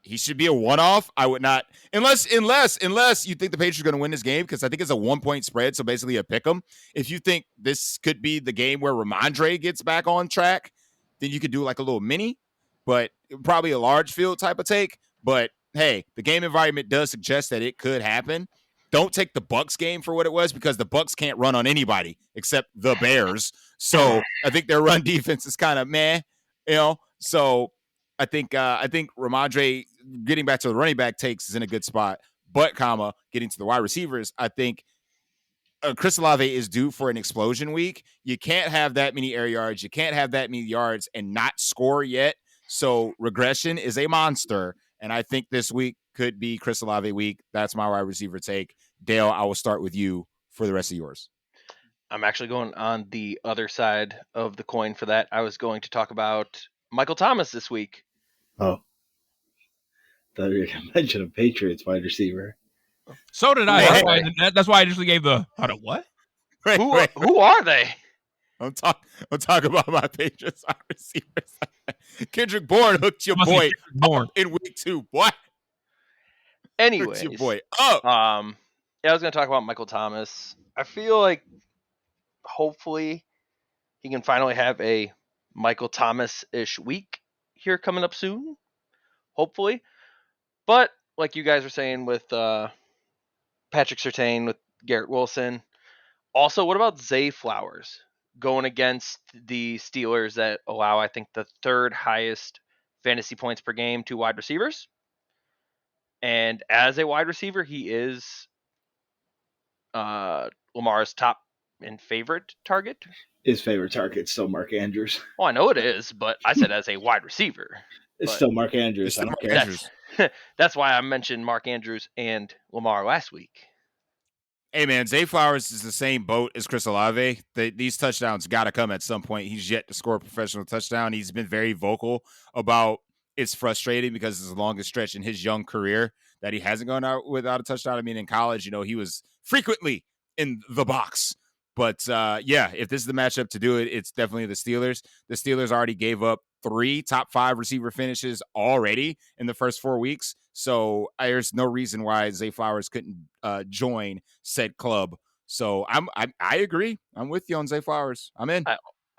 A: He should be a one-off. I would not, unless you think the Patriots are going to win this game, because I think it's a 1-point spread, so basically a pick 'em. If you think this could be the game where Ramondre gets back on track, then you could do like a little mini, but probably a large field type of take. But hey, the game environment does suggest that it could happen. Don't take the Bucks game for what it was, because the Bucks can't run on anybody except the Bears. So I think their run defense is kind of meh, So I think Ramondre, getting back to the running back takes, is in a good spot. But, getting to the wide receivers, I think Chris Olave is due for an explosion week. You can't have that many air yards. You can't have that many yards and not score yet. So regression is a monster. And I think this week could be Chris Olave week. That's my wide receiver take. Dale, I will start with you for the rest of yours.
C: I'm actually going on the other side of the coin for that. I was going to talk about Michael Thomas this week.
B: Oh. Thought you were going to mention a Patriots wide receiver.
D: So did I. That's why I initially gave the what?
C: Who are they?
A: I'm talking about my Patriots wide receivers. Kendrick Bourne hooked your boy in week 2. What?
C: Anyways,
A: your boy
C: up. I was going to talk about Michael Thomas. I feel like hopefully he can finally have a Michael Thomas-ish week here coming up soon. Hopefully. But like you guys were saying with Patrick Surtain, with Garrett Wilson. Also, what about Zay Flowers going against the Steelers that allow, I think, the 3rd highest fantasy points per game to wide receivers? And as a wide receiver, he is Lamar's top and favorite target.
B: His favorite target's still Mark Andrews.
C: Well, I know it is, but I said as a wide receiver.
B: It's still Mark Andrews.
C: That's why I mentioned Mark Andrews and Lamar last week.
A: Hey, man, Zay Flowers is the same boat as Chris Olave. These touchdowns got to come at some point. He's yet to score a professional touchdown. He's been very vocal about it's frustrating because it's the longest stretch in his young career that he hasn't gone out without a touchdown. I mean, in college, he was frequently in the box. But, if this is the matchup to do it, it's definitely the Steelers. The Steelers already gave up 3 top 5 receiver finishes already in the first 4 weeks. So there's no reason why Zay Flowers couldn't join said club. So I agree. I'm with you on Zay Flowers. I'm in.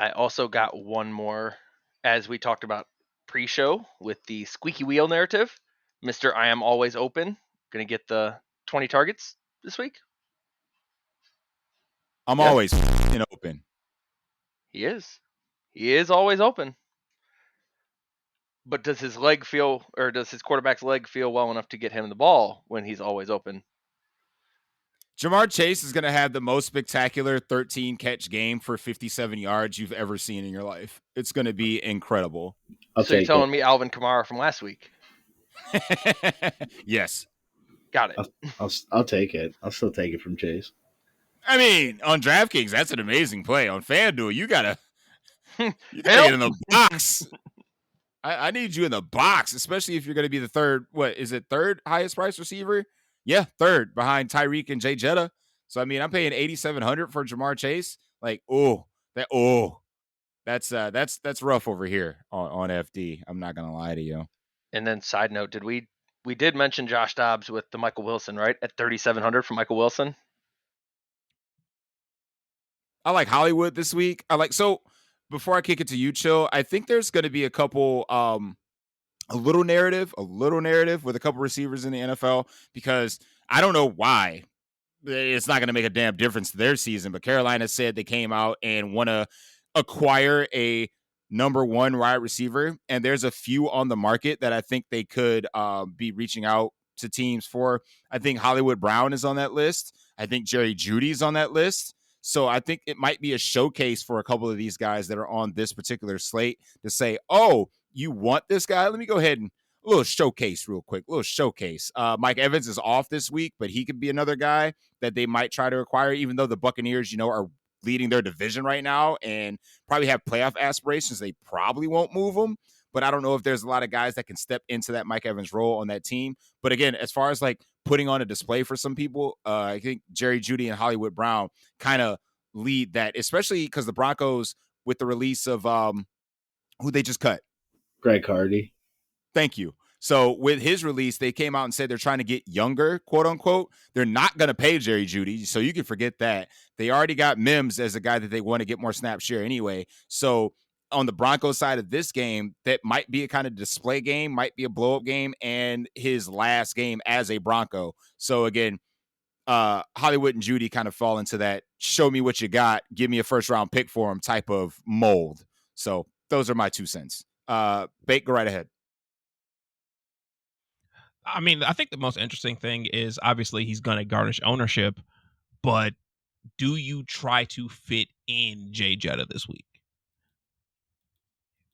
C: I also got one more, as we talked about pre-show with the squeaky wheel narrative. Mr. I am always open. Going to get the 20 targets this week.
A: I'm always open.
C: He is. He is always open. But does his quarterback's leg feel well enough to get him the ball when he's always open?
A: Jamar Chase is going to have the most spectacular 13-catch game for 57 yards you've ever seen in your life. It's going to be incredible.
C: So you're telling me Alvin Kamara from last week?
A: Yes.
C: Got it.
B: I'll take it. I'll still take it from Chase.
A: I mean, on DraftKings, that's an amazing play. On FanDuel, you gotta get in the box. I need you in the box, especially if you're going to be the third. What is it? 3rd highest price receiver? Yeah, 3rd behind Tyreek and Jay Jetta. So I mean, I'm paying $8,700 for Jamar Chase. Like, that's rough over here on FD. I'm not gonna lie to you.
C: And then, side note, we did mention Josh Dobbs with the Michael Wilson, right? At $3,700 for Michael Wilson.
A: I like Hollywood this week. So before I kick it to you, Chill, I think there's going to be a couple, a little narrative with a couple receivers in the NFL, because I don't know why it's not going to make a damn difference to their season. But Carolina said they came out and want to acquire a number one wide receiver, and there's a few on the market that I think they could be reaching out to teams for. I think Hollywood Brown is on that list. I think Jerry Jeudy's on that list. So I think it might be a showcase for a couple of these guys that are on this particular slate to say, oh, you want this guy? Let me go ahead and a little showcase real quick. A little showcase. Mike Evans is off this week, but he could be another guy that they might try to acquire, even though the Buccaneers, are leading their division right now and probably have playoff aspirations. They probably won't move him, but I don't know if there's a lot of guys that can step into that Mike Evans role on that team. But again, as far as like putting on a display for some people, I think Jerry Jeudy and Hollywood Brown kind of lead that, especially because the Broncos, with the release of who they just cut,
B: Greg Hardy.
A: Thank you. So with his release, they came out and said they're trying to get younger, quote unquote. They're not going to pay Jerry Jeudy, so you can forget that. They already got Mims as a guy that they want to get more snap share anyway. So on the Broncos side of this game, that might be a kind of display game, might be a blow-up game, and his last game as a Bronco. So again, Hollywood and Jeudy kind of fall into that show me what you got, give me a first-round pick for him type of mold. So those are my 2 cents. Bake, go right ahead.
D: I mean, I think the most interesting thing is obviously he's going to garnish ownership, but do you try to fit in Jay Jetta this week?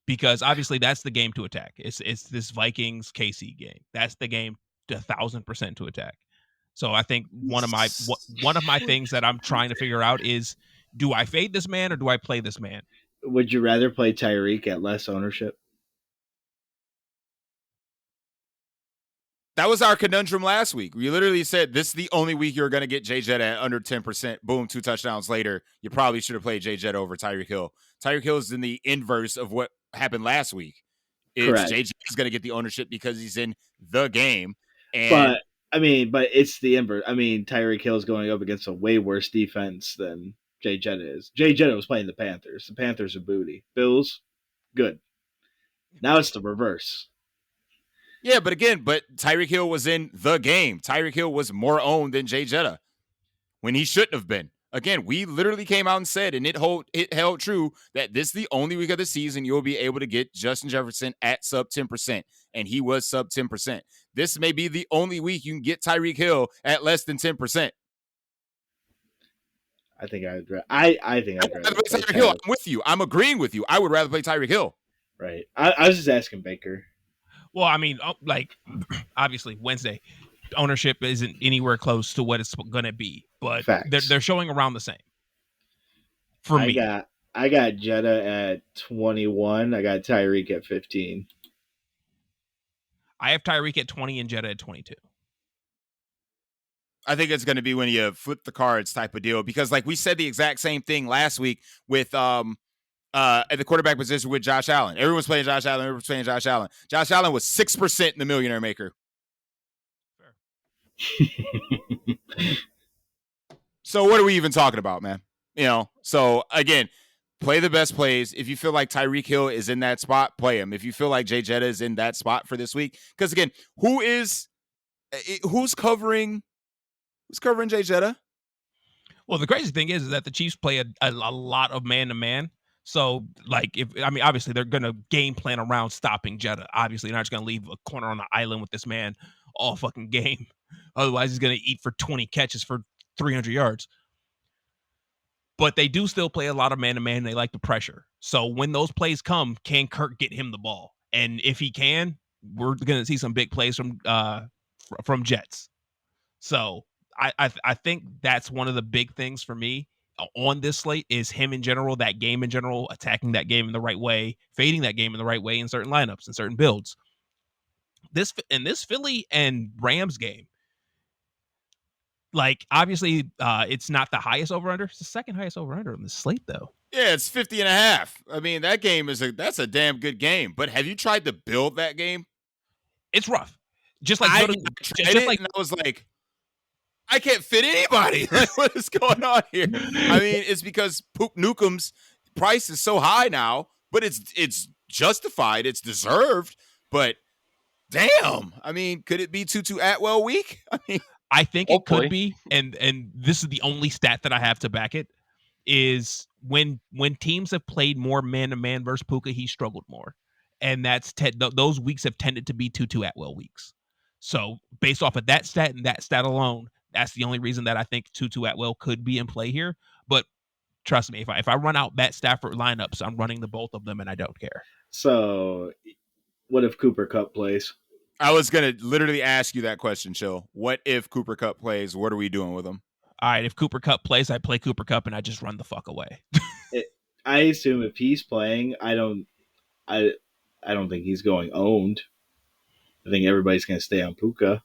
D: Because obviously that's the game to attack. It's this Vikings KC game. That's the game 1,000% to attack. So I think one of my things that I'm trying to figure out is, do I fade this man or do I play this man?
B: Would you rather play Tyreek at less ownership?
A: That was our conundrum last week. We literally said this is the only week you're going to get Jay Jetta at under 10%. Boom, 2 touchdowns later. You probably should have played Jay Jetta over Tyreek Hill. Tyreek Hill is in the inverse of what happened last week. It's Jay Jetta's going to get the ownership because he's in the game.
B: But it's the inverse. I mean, Tyreek Hill is going up against a way worse defense than Jay Jetta is. Jay Jetta was playing the Panthers. The Panthers are booty. Bills, good. Now it's the reverse.
A: Yeah, but Tyreek Hill was in the game. Tyreek Hill was more owned than Jay Jetta when he shouldn't have been. Again, we literally came out and said, and it held true, that this is the only week of the season you'll be able to get Justin Jefferson at sub 10%, and he was sub 10%. This may be the only week you can get Tyreek Hill at less than 10%.
B: I think I'd rather play
A: Tyreek Hill. I'm with you. I'm agreeing with you. I would rather play Tyreek Hill.
B: Right. I was just asking Baker.
D: Well, I mean, obviously Wednesday ownership isn't anywhere close to what it's going to be, but they're showing around the same. For me,
B: I got Jetta at 21. I got Tyreek at 15.
D: I have Tyreek at 20 and Jetta at 22.
A: I think it's going to be when you flip the cards type of deal, because like we said the exact same thing last week with at the quarterback position with Josh Allen. Everyone's playing Josh Allen. Everyone's playing Josh Allen. Josh Allen was 6% in the Millionaire Maker. So what are we even talking about, man? So again, play the best plays. If you feel like Tyreek Hill is in that spot, play him. If you feel like Jay Jetta is in that spot for this week, because again, who's covering Jay Jetta?
D: Well, the crazy thing is that the Chiefs play a lot of man-to-man. So, obviously they're going to game plan around stopping Jetta. Obviously, they're not just going to leave a corner on the island with this man all fucking game. Otherwise, he's going to eat for 20 catches for 300 yards. But they do still play a lot of man-to-man. They like the pressure. So when those plays come, can Kirk get him the ball? And if he can, we're going to see some big plays from Jets. So I think that's one of the big things for me on this slate is him in general, that game in general, attacking that game in the right way, fading that game in the right way in certain lineups and certain builds. This Philly and Rams game, obviously it's not the highest over-under. It's the second highest over-under on the slate, though.
A: Yeah, it's 50.5. I mean, that game that's a damn good game. But have you tried to build that game?
D: It's rough. Just like
A: I was like, I can't fit anybody. What is going on here? I mean, it's because Poop Nukem's price is so high now, but it's justified. It's deserved. But damn, I mean, could it be Tutu Atwell week? I mean,
D: I think it
C: Hopefully.
D: could be, and this is the only stat that I have to back it, is when teams have played more man-to-man versus Puka, he struggled more. And those weeks have tended to be Tutu Atwell weeks. So based off of that stat and that stat alone, that's the only reason that I think Tutu Atwell could be in play here. But trust me, if I run out Matt Stafford lineups, I'm running the both of them, and I don't care.
B: So, what if Cooper Kupp plays?
A: I was gonna literally ask you that question, Chill. What if Cooper Kupp plays? What are we doing with him?
D: All right, if Cooper Kupp plays, I play Cooper Kupp, and I just run the fuck away.
B: I assume if he's playing, I don't think he's going owned. I think everybody's going to stay on Puka.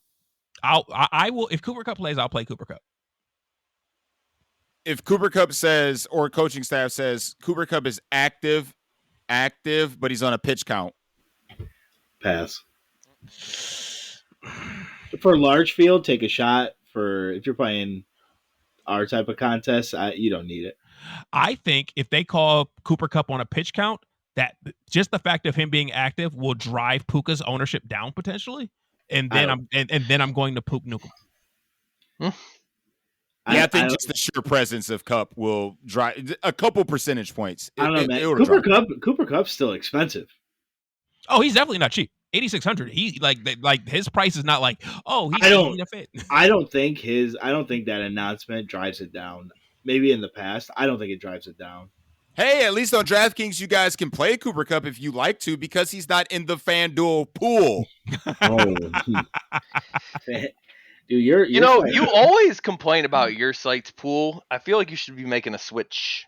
D: I will. If Cooper Kupp plays, I'll play Cooper Kupp.
A: If Cooper Kupp says, or coaching staff says, Cooper Kupp is active, but he's on a pitch count.
B: Pass. For large field, take a shot. For if you're playing our type of contest, you don't need it.
D: I think if they call Cooper Kupp on a pitch count, that just the fact of him being active will drive Puka's ownership down potentially, and then I'm going to Puka Nukem.
A: I think just the sheer presence of Kupp will drive a couple percentage points.
B: I don't know, man. Cooper Kupp's still expensive.
D: Oh, he's definitely not cheap. 8,600. He like his price is not like, oh, he's a fit.
B: I don't think that announcement drives it down. Maybe in the past, I don't think it drives it down.
A: Hey, at least on DraftKings, you guys can play Cooper Kupp if you like to because he's not in the FanDuel pool.
B: Dude,
C: you always complain about your site's pool. I feel like you should be making a switch.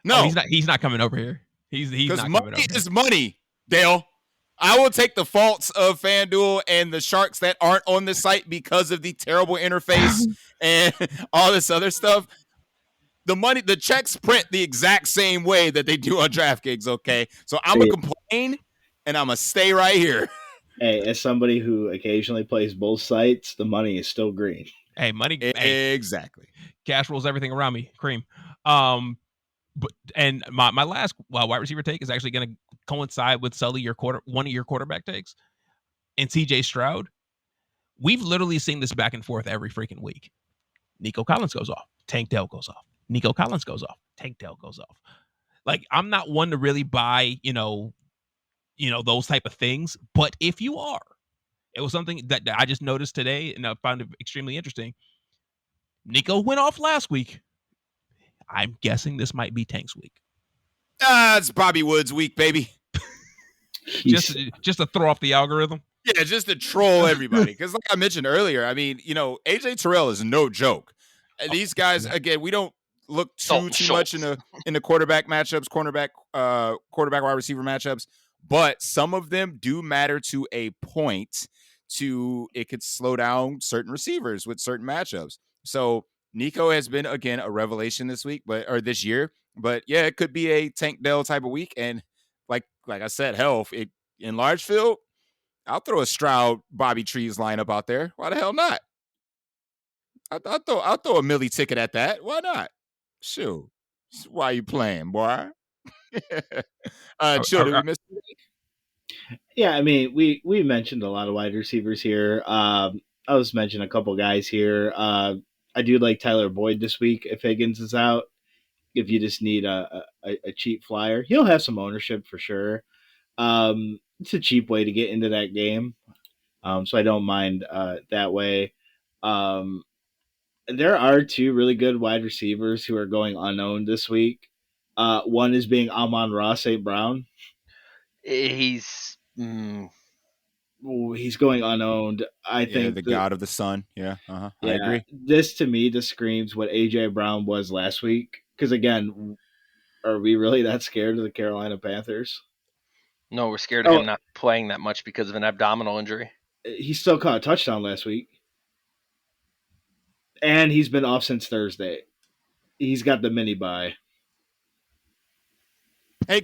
D: No, he's not coming over here. He's not coming over.
A: Money is money, Dale. I will take the faults of FanDuel and the sharks that aren't on the site because of the terrible interface and all this other stuff. The checks print the exact same way that they do on DraftKings, okay? So I'm going to complain, and I'm going to stay right here.
B: Hey, as somebody who occasionally plays both sites, the money is still green.
D: Hey, money.
A: Exactly.
D: Cash rules everything around me. Cream. My last wide receiver take is actually going to coincide with Sully, one of your quarterback takes, and CJ Stroud. We've literally seen this back and forth every freaking week. Nico Collins goes off. Tank Dell goes off. Nico Collins goes off. Tank Dell goes off. Like, I'm not one to really buy, those type of things. But if you are, it was something that I just noticed today, and I found it extremely interesting. Nico went off last week. I'm guessing this might be Tank's week.
A: It's Bobby Woods' week, baby.
D: just to throw off the algorithm.
A: Yeah, just to troll everybody. Because like I mentioned earlier, I mean, AJ Terrell is no joke. These guys, again, we don't look too much in the quarterback matchups, quarterback wide receiver matchups, but some of them do matter to a point. It could slow down certain receivers with certain matchups. So Nico has been, again, a revelation this year. But yeah, it could be a Tank Dell type of week. And like I said, in large field, I'll throw a Stroud Bobby Trees lineup out there. Why the hell not? I'll throw a Millie ticket at that. Why not? Shoot. Why you playing, boy? Chill, did we miss anything?
B: Yeah, I mean, we mentioned a lot of wide receivers here. I was mentioning a couple guys here. I do like Tyler Boyd this week if Higgins is out. If you just need a cheap flyer, he'll have some ownership for sure. It's a cheap way to get into that game, so I don't mind that way. There are two really good wide receivers who are going unowned this week. One is being Amon-Ra St. Brown.
C: He's
B: going unowned. I think
A: the god of the sun. Yeah, I agree.
B: This to me just screams what AJ Brown was last week. Because again, are we really that scared of the Carolina Panthers?
C: No, we're scared of him not playing that much because of an abdominal injury.
B: He still caught a touchdown last week. And he's been off since Thursday. He's got the mini bye.
A: Hey,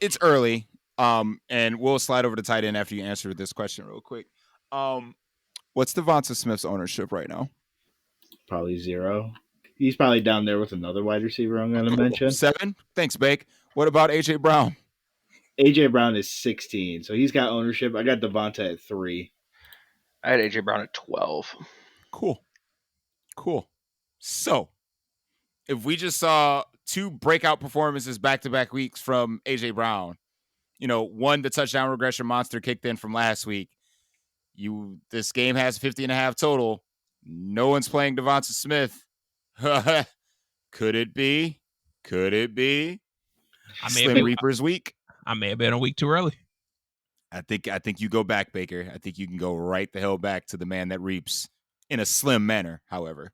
A: it's early. And we'll slide over to tight end after you answer this question real quick. What's Devonta Smith's ownership right now?
B: Probably 0. He's probably down there with another wide receiver I'm going to mention.
A: 7? Thanks, Bake. What about AJ Brown?
B: AJ Brown is 16, so he's got ownership. I got Devonta at 3.
C: I had AJ Brown at 12.
A: Cool. Cool. So, if we just saw 2 breakout performances back-to-back weeks from A.J. Brown, one, the touchdown regression monster kicked in from last week. This game has 50.5 total. No one's playing Devonta Smith. Could it be? Slim Reaper's week.
D: I may have been a week too early.
A: I think you go back, Baker. I think you can go right the hell back to the man that reaps in a slim manner, however.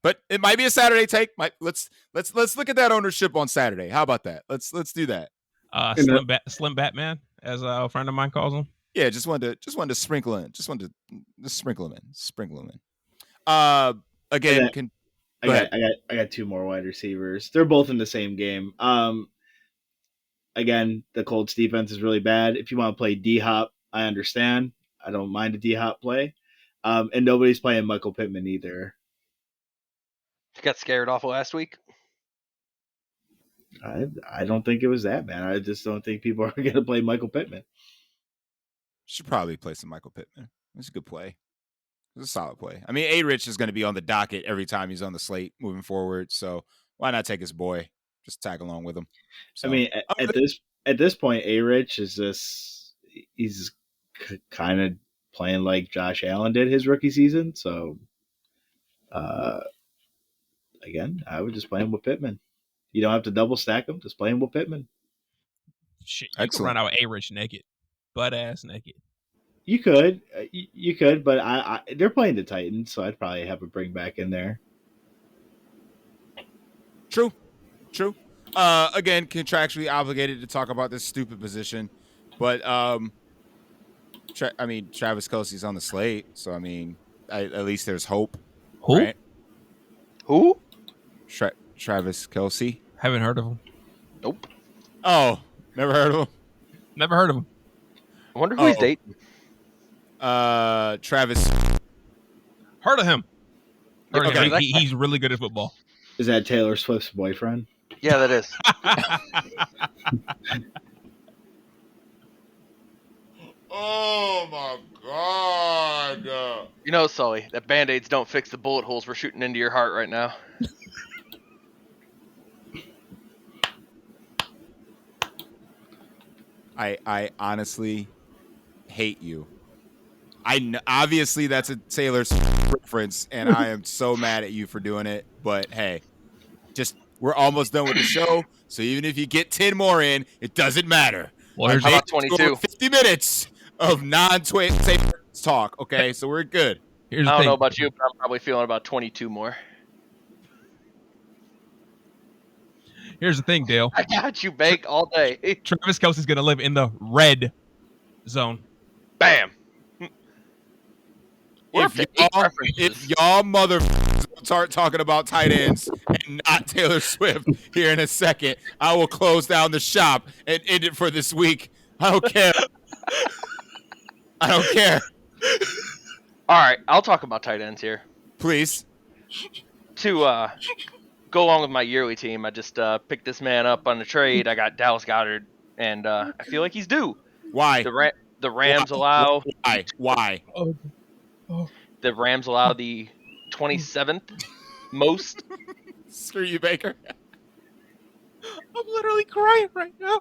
A: But it might be a Saturday take. Let's look at that ownership on Saturday. How about that? Let's do that.
D: Slim Batman, as a friend of mine calls him.
A: Yeah, just wanted to sprinkle in. Just wanted to sprinkle them in. Again,
B: I got 2 more wide receivers. They're both in the same game. Again, the Colts defense is really bad. If you want to play D-Hop, I understand. I don't mind a D-Hop play. And nobody's playing Michael Pittman either.
C: You got scared off last week?
B: I don't think it was that, man. I just don't think people are going to play Michael Pittman.
A: Should probably play some Michael Pittman. It's a good play. It's a solid play. I mean, A-Rich is going to be on the docket every time he's on the slate moving forward. So why not take his boy? Just tag along with him. So,
B: I mean, at this point, A-Rich is just he's kind of playing like Josh Allen did his rookie season. So, again, I would just play him with Pittman. You don't have to double stack him. Just play him with Pittman.
D: Shit, you can run out A-Rich naked, butt ass naked.
B: You could, but they're playing the Titans, so I'd probably have a bring back in there.
A: True. Again, contractually obligated to talk about this stupid position, but Travis Kelce's on the slate, so I mean, at least there's hope.
D: Who?
A: Right?
C: Who?
A: Travis Kelce.
D: Haven't heard of him.
C: Nope.
A: Oh, never heard of him.
D: Never heard of him.
C: I wonder who he's dating.
A: Travis.
D: Heard of him.
C: Okay.
D: He's really good at football.
B: Is that Taylor Swift's boyfriend?
C: Yeah, that is.
A: Oh my God.
C: You know, Sully, that Band-Aids don't fix the bullet holes we're shooting into your heart right now.
A: I honestly hate you. Obviously that's a Taylor Swift reference, and I am so mad at you for doing it. But hey, we're almost done with the show, so even if you get 10 more in, it doesn't matter.
D: Well,
C: how about 22?
A: 50 minutes of non-Taylor talk. Okay, so we're good.
C: I don't know about you, but I'm probably feeling about 22 more.
D: Here's the thing, Dale.
C: I got you, Bake, all day.
D: Travis Kelce's going to live in the red zone.
C: Bam.
A: If y'all motherfuckers start talking about tight ends and not Taylor Swift here in a second, I will close down the shop and end it for this week. I don't care.
C: All right, I'll talk about tight ends here.
A: Please.
C: To go along with my yearly team, I just picked this man up on the trade. I got Dallas Goedert, and I feel like he's due.
A: Why?
C: The Rams allow...
A: Why?
C: The Rams allow the 27th most.
A: Screw you, Baker.
D: I'm literally crying right now.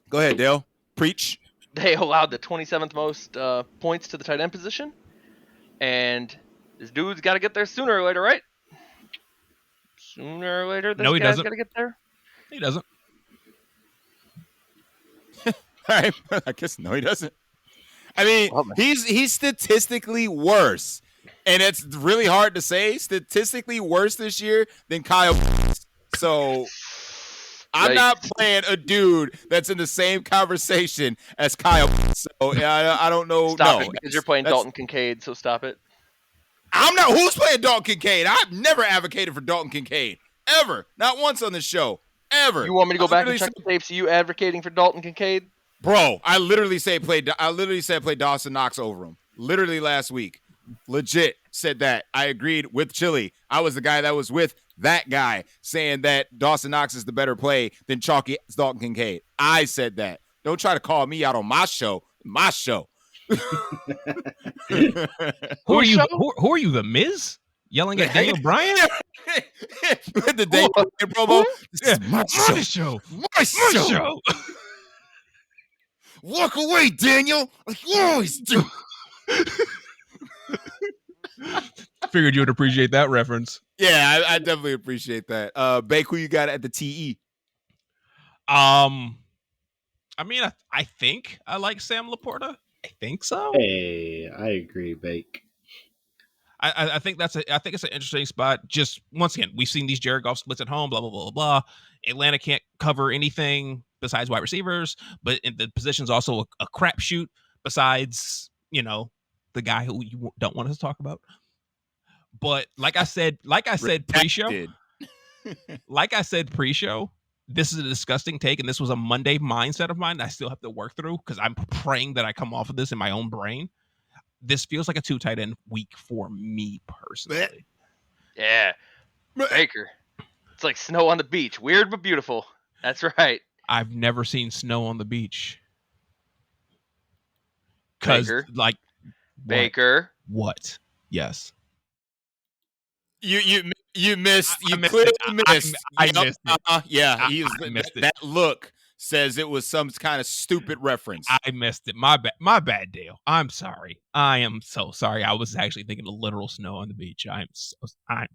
A: Go ahead, Dale. Preach.
C: They allowed the 27th most points to the tight end position. And this dude's got to get there sooner or later, right? Sooner or later, this guy's got to get there?
D: He doesn't.
A: All right. I guess no, he doesn't. I mean, he's statistically worse. And it's really hard to say statistically worse this year than Kyle. So I'm not playing a dude that's in the same conversation as Kyle. So I don't know.
C: Stop it, because you're playing Dalton Kincaid, so stop it.
A: I'm not. Who's playing Dalton Kincaid? I've never advocated for Dalton Kincaid. Ever. Not once on this show. Ever.
C: You want me to go back and check the tapes? Are you advocating for Dalton Kincaid?
A: Bro, I literally said play Dawson Knox over him. Literally last week. Legit said that. I agreed with Chili. I was the guy that was with that guy saying that Dawson Knox is the better play than chalky Dalton Kincaid. I said that. Don't try to call me out on my show. My show.
D: Who are you? Who are you, the Miz? yelling at Daniel Bryan?
A: With the Daniel Bryan promo. This is my show.
D: show.
A: My show. Walk away, Daniel, like you always do.
D: Figured you would appreciate that reference.
A: Yeah, I definitely appreciate that. Bake, who you got at the TE?
D: I mean, I think I like Sam Laporta. I think so.
B: Hey, I agree, Bake.
D: I think it's an interesting spot. Just once again, we've seen these Jared Goff splits at home, blah blah blah blah. Atlanta can't cover anything besides wide receivers, but in the position's also a crapshoot. Besides, the guy who you don't want us to talk about. But like I said pre-show, this is a disgusting take, and this was a Monday mindset of mine that I still have to work through because I'm praying that I come off of this in my own brain. This feels like a 2 tight end week for me personally.
C: Yeah. Baker. It's like snow on the beach. Weird but beautiful. That's right.
D: I've never seen snow on the beach. Because,
C: Baker.
D: What? Yes.
A: You missed. You
D: missed
A: clearly
D: it.
A: missed.
D: I missed it.
A: Yeah,
D: I missed it.
A: That look says it was some kind of stupid reference.
D: I missed it. My bad, Dale. I'm sorry. I am so sorry. I was actually thinking of literal snow on the beach. I'm sorry.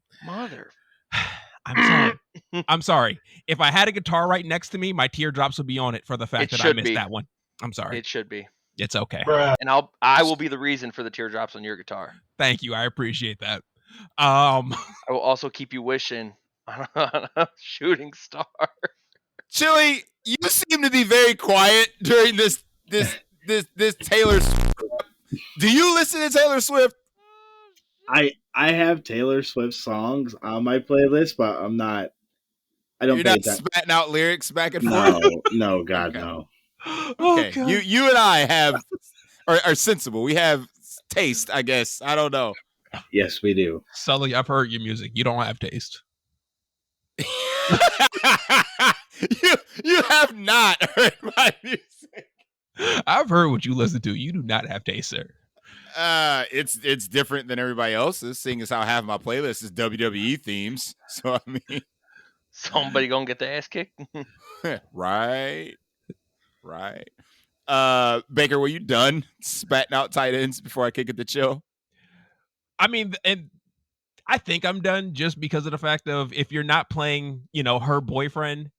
D: I'm sorry. If I had a guitar right next to me, my teardrops would be on it for the fact that I missed that one. I'm sorry.
C: It should be.
D: It's okay.
C: And I will be the reason for the teardrops on your guitar.
D: Thank you. I appreciate that. I
C: will also keep you wishing on a shooting star.
A: Chili, you seem to be very quiet during this Taylor Swift. Do you listen to Taylor Swift?
B: I have Taylor Swift songs on my playlist, but I'm not. I don't.
A: You're not spatting out lyrics back and
B: forth.
A: No,
B: God,
A: okay.
B: no.
A: Okay, God. You and I are sensible. We have taste, I guess. I don't know.
B: Yes, we do.
D: Sully, I've heard your music. You don't have taste.
A: You have not heard my music.
D: I've heard what you listen to. You do not have taste, sir.
A: It's different than everybody else's, seeing as how half my playlist is WWE themes. So I mean,
C: somebody gonna get the ass kicked.
A: Right. Baker, were you done spatting out tight ends before I kick it to chill?
D: I mean, and I think I'm done just because of the fact of if you're not playing, her boyfriend,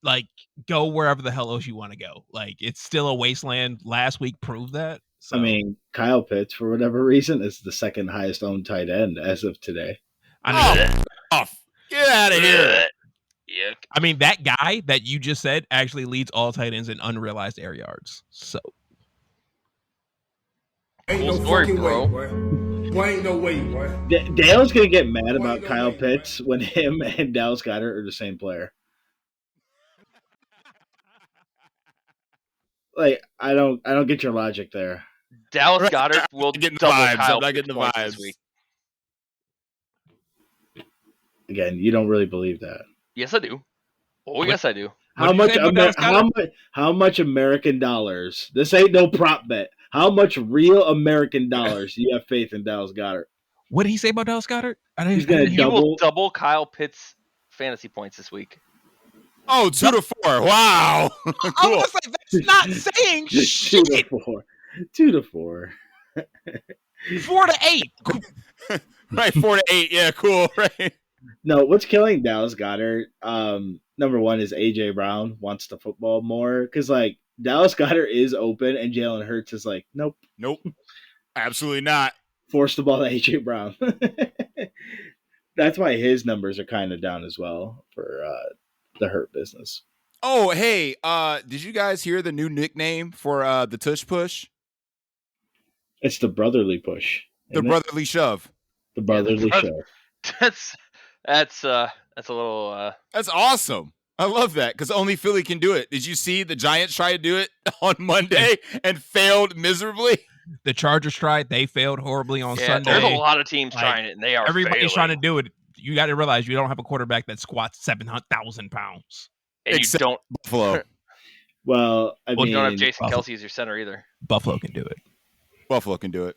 D: like go wherever the hell else you want to go. Like it's still a wasteland. Last week proved that. So.
B: I mean, Kyle Pitts, for whatever reason, is the second highest owned tight end as of today.
A: Get out of here.
C: Yeah.
D: I mean, that guy that you just said actually leads all tight ends in unrealized air yards. So.
E: Ain't no
C: story,
E: fucking
C: bro.
E: way, boy. Ain't no way, boy.
B: Dale's gonna get mad about Kyle Pitts when him and Dallas Goedert are the same player. Like, I don't get your logic there.
C: Dallas Goedert will
A: get the
C: double
A: vibes.
C: Kyle
A: I'm not getting the
C: Pitts
A: vibes.
C: this week.
B: Again, you don't really believe that.
C: Yes, I do. Oh, yes, I do.
B: How much American dollars? This ain't no prop bet. How much real American dollars do you have faith in Dallas Goedert?
D: What did he say about Dallas Goedert?
B: He's going to
C: will double Kyle Pitts' fantasy points this week.
A: Oh, 2-4. Wow. Cool.
D: I was like, that's not saying shit.
B: 2-4.
D: 4-8.
A: Right, 4-8. Yeah, cool. Right.
B: No, what's killing Dallas Goedert? Number one is AJ Brown wants the football more because like Dallas Goedert is open and Jalen Hurts is like, nope,
A: absolutely not.
B: Force the ball to AJ Brown. That's why his numbers are kind of down as well for the Hurt business.
A: Oh, hey, did you guys hear the new nickname for the Tush Push?
B: It's the brotherly push.
A: The brotherly shove.
B: The brotherly shove.
C: That's a little.
A: That's awesome. I love that because only Philly can do it. Did you see the Giants try to do it on Monday and failed miserably?
D: The Chargers tried. They failed horribly on Sunday.
C: There's a lot of teams trying it, and they are.
D: Everybody's trying to do it. You got to realize you don't have a quarterback that squats 7,000 pounds.
C: And
A: except
C: you don't.
A: Buffalo.
B: Well, I mean,
C: you don't have Jason Kelsey as your center either.
D: Buffalo can do it.
A: Buffalo can do it.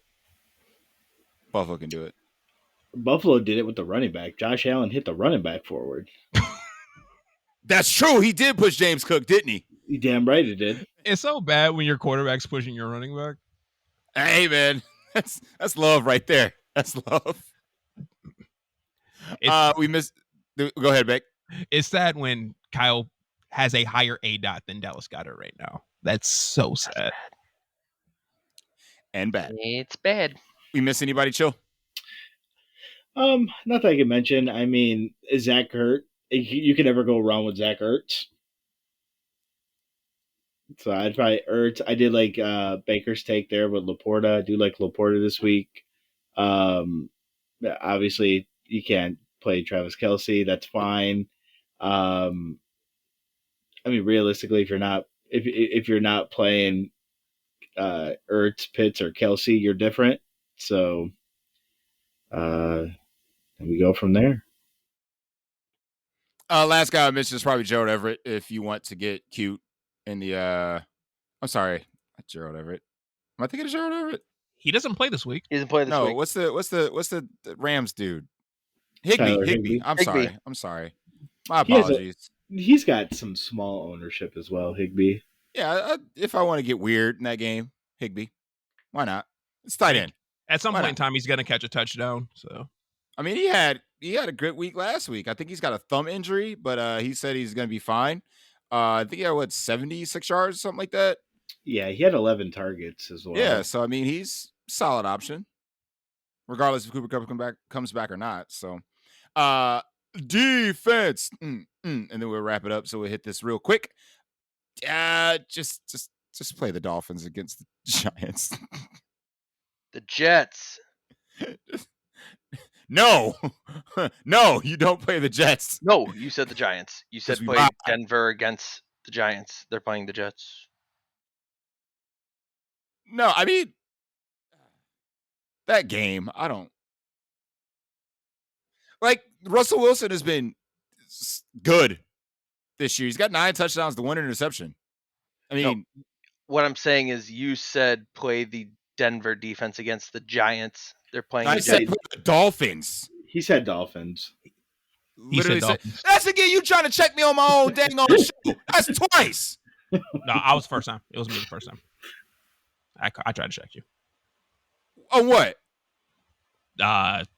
B: Buffalo did it with the running back. Josh Allen hit the running back forward.
A: That's true. He did push James Cook, didn't he?
B: You damn right it did.
D: It's so bad when your quarterback's pushing your running back.
A: Hey, man. That's love right there. That's love. We missed. Go ahead, Beck.
D: It's sad when Kyle has a higher ADOT than Dallas Goedert right now. That's so sad.
A: And bad.
C: It's bad.
A: We miss anybody, Chill?
B: Not that I can mention. I mean, Zach Ertz. You can never go wrong with Zach Ertz. So I'd probably Ertz. I did like Baker's take there with Laporta. I do like Laporta this week. Obviously, you can't play Travis Kelce. That's fine. I mean, realistically, if you're not playing Ertz, Pitts, or Kelce, you're different. So, and we go from there.
A: Last guy I mentioned is probably Gerald Everett. If you want to get cute in the, I'm sorry, not Gerald Everett. Am I thinking of Gerald Everett?
D: He doesn't play this week.
C: He doesn't play this
A: No,
C: week.
A: what's the Rams dude? Higbee. I'm sorry. My apologies.
B: He's got some small ownership as well, Higbee.
A: Yeah, if I want to get weird in that game, Higbee. Why not? It's tight end.
D: At some point in time, he's going to catch a touchdown. So,
A: I mean, he had a good week last week. I think he's got a thumb injury, but he said he's going to be fine. I think he had 76 yards, something like that.
B: Yeah, he had 11 targets as well.
A: Yeah, so I mean, he's a solid option, regardless if Cooper Kupp comes back or not. So, defense, and then we'll wrap it up. So we'll hit this real quick. Just play the Dolphins against the Giants.
C: The Jets.
A: No, no, you don't play the Jets.
C: No, you said the Giants. You said play
A: buy.
C: Denver against the Giants. They're playing the Jets.
A: No, I mean, that game, I don't. Like, Russell Wilson has been good this year. He's got 9 touchdowns to 1 interception. I mean,
C: no, what I'm saying is you said play the Denver defense against the Giants. They're playing
A: I said the Dolphins.
B: He said Dolphins.
A: Literally said Dolphins. That's again you trying to check me on my own dang on show. That's twice.
D: No, I was the first time. It was me the first time. I tried to check you.
A: On what?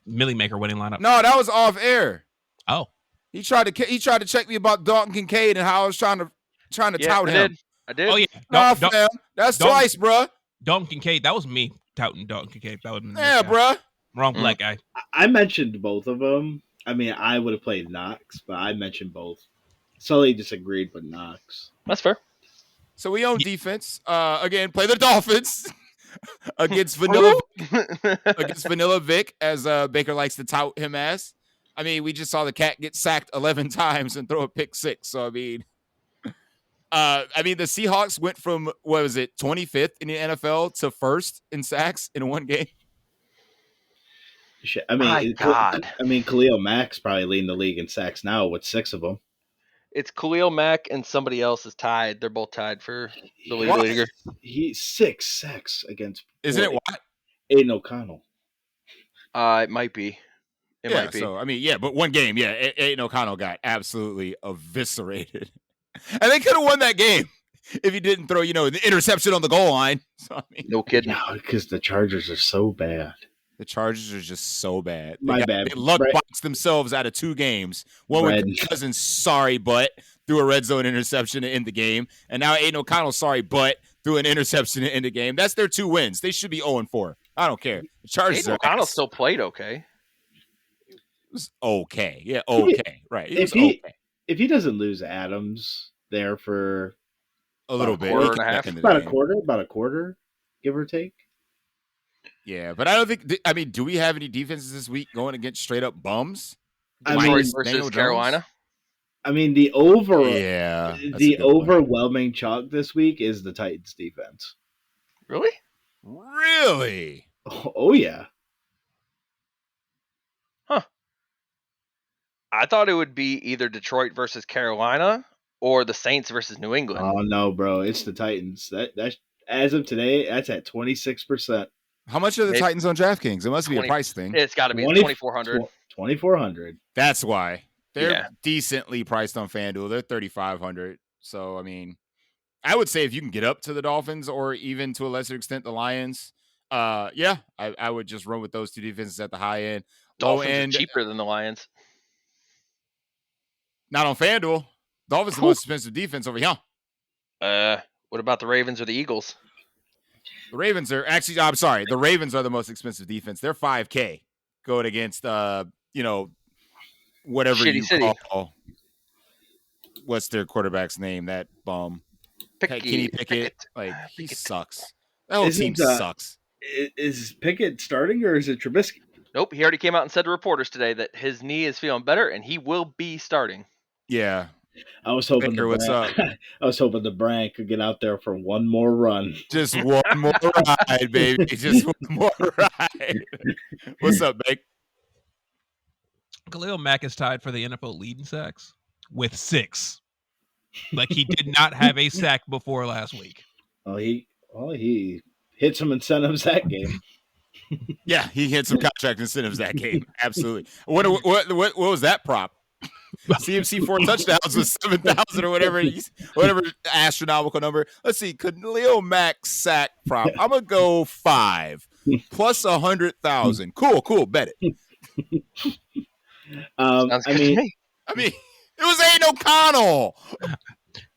D: Millie Maker winning lineup.
A: No, that was off air.
D: Oh.
A: He tried to check me about Dalton Kincaid and how I was trying to tout him.
C: I did.
D: Oh yeah.
A: Nah, fam. That's twice, bruh.
D: Dalton Kincaid. That was me touting Dalton Kincaid. That would have been
A: bruh.
D: Wrong black guy.
B: I mentioned both of them. I mean, I would have played Knox, but I mentioned both. Sully disagreed with Knox.
C: That's fair.
A: So we own defense. Again, play the Dolphins against Vanilla Vic, as Baker likes to tout him as. I mean, we just saw the cat get sacked 11 times and throw a pick 6. So the Seahawks went from 25th in the NFL to 1st in sacks in one game.
B: I mean,
C: my God.
B: Khalil Mack's probably leading the league in sacks now with 6 of them.
C: It's Khalil Mack and somebody else is tied. They're both tied for the leader.
B: He's 6 sacks against.
A: Isn't it what?
B: Aiden O'Connell.
C: It might be. It might be.
A: So but one game, Aiden O'Connell got absolutely eviscerated, and they could have won that game if he didn't throw, the interception on the goal line. So I mean,
C: no kidding.
B: No, because the Chargers are so bad.
A: The Chargers are just so bad.
B: Bad.
A: They luck boxed themselves out of 2 games. One with Cousins, sorry, but threw a red zone interception to end the game. And now Aiden O'Connell, sorry, but threw an interception to end the game. That's their 2 wins. They should be 0-4. I don't care. The Chargers
C: Aiden O'Connell still played okay.
A: It was okay. Yeah, okay. Right.
B: If he doesn't lose Adams there for
A: a little bit.
C: Quarter and a half.
B: About a quarter, give or take.
A: Yeah, but I don't think. Do we have any defenses this week going against straight up bums?
C: Detroit versus Carolina.
B: I mean, the overwhelming chalk this week is the Titans defense.
C: Really?
A: Really?
B: Oh yeah.
C: Huh. I thought it would be either Detroit versus Carolina or the Saints versus New England.
B: Oh no, bro! It's the Titans. That as of today, that's at 26%.
A: How much are the
C: Maybe
A: Titans on DraftKings? It must be a
C: 20
A: price thing.
C: It's got to be 2,400.
B: 2,400.
A: That's why they're
C: Yeah.
A: decently priced on FanDuel. They're 3,500. So I mean, I would say if you can get up to the Dolphins or even to a lesser extent the Lions, yeah, I would just run with those two defenses at the high end. Low
C: Dolphins
A: end,
C: are cheaper than the Lions.
A: not on FanDuel. Dolphins the most expensive defense over here.
C: What about the Ravens or the Eagles?
A: The Ravens are actually. I'm sorry. The Ravens are the most expensive defense. They're $5,000 going against whatever
C: Shitty
A: you
C: City.
A: call. What's their quarterback's name? That bum. Kenny Pickett. Like he
C: Pickett.
A: sucks. That whole team sucks.
B: Is Pickett starting or is it Trubisky?
C: Nope. He already came out and said to reporters today that his knee is feeling better and he will be starting.
A: Yeah.
B: I was hoping
A: Baker, what's up?
B: I was hoping the Bryant could get out there for one more run.
A: Just one more ride, baby. Just one more ride. What's up, Bake?
D: Khalil Mack is tied for the NFL lead in sacks with 6. Like he did not have a sack before last week.
B: He hit some incentives that game.
A: Yeah, he hit some contract incentives that game. Absolutely. What was that prop? CMC 4 touchdowns with 7,000 or whatever astronomical number. Let's see. Khalil Mack sack prop. I'm gonna go 5 plus 100,000. Cool. Bet it.
C: Sounds good to me.
A: I mean, it was Aiden O'Connell.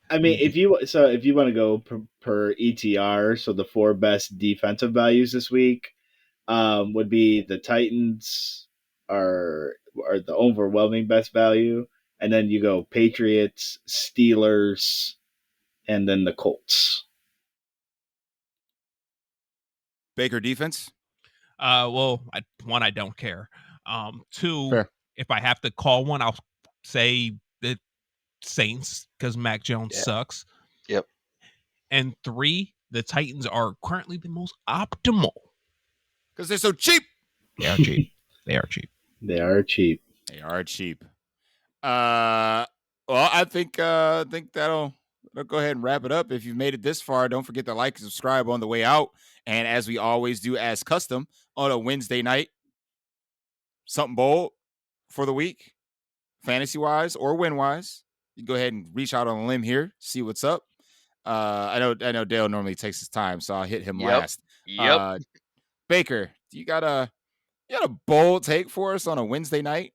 B: I mean, if you want to go per ETR, so the 4 best defensive values this week would be the Titans are the overwhelming best value, and then you go Patriots, Steelers, and then the Colts.
A: Baker defense?
D: Well, I don't care. 2,
A: Fair.
D: if I have to call one, I'll say the Saints because Mac Jones sucks.
C: Yep.
D: And 3, the Titans are currently the most optimal.
A: Because they're so cheap.
D: They are cheap. They are cheap.
B: They are cheap.
A: Well, I think that'll go ahead and wrap it up. If you've made it this far, don't forget to like and subscribe on the way out. And as we always do as custom on a Wednesday night, something bold for the week, fantasy-wise or win-wise. You go ahead and reach out on a limb here, see what's up. I know Dale normally takes his time, so I'll hit him last.
C: Yep.
A: Baker, you got a bold take for us on a Wednesday night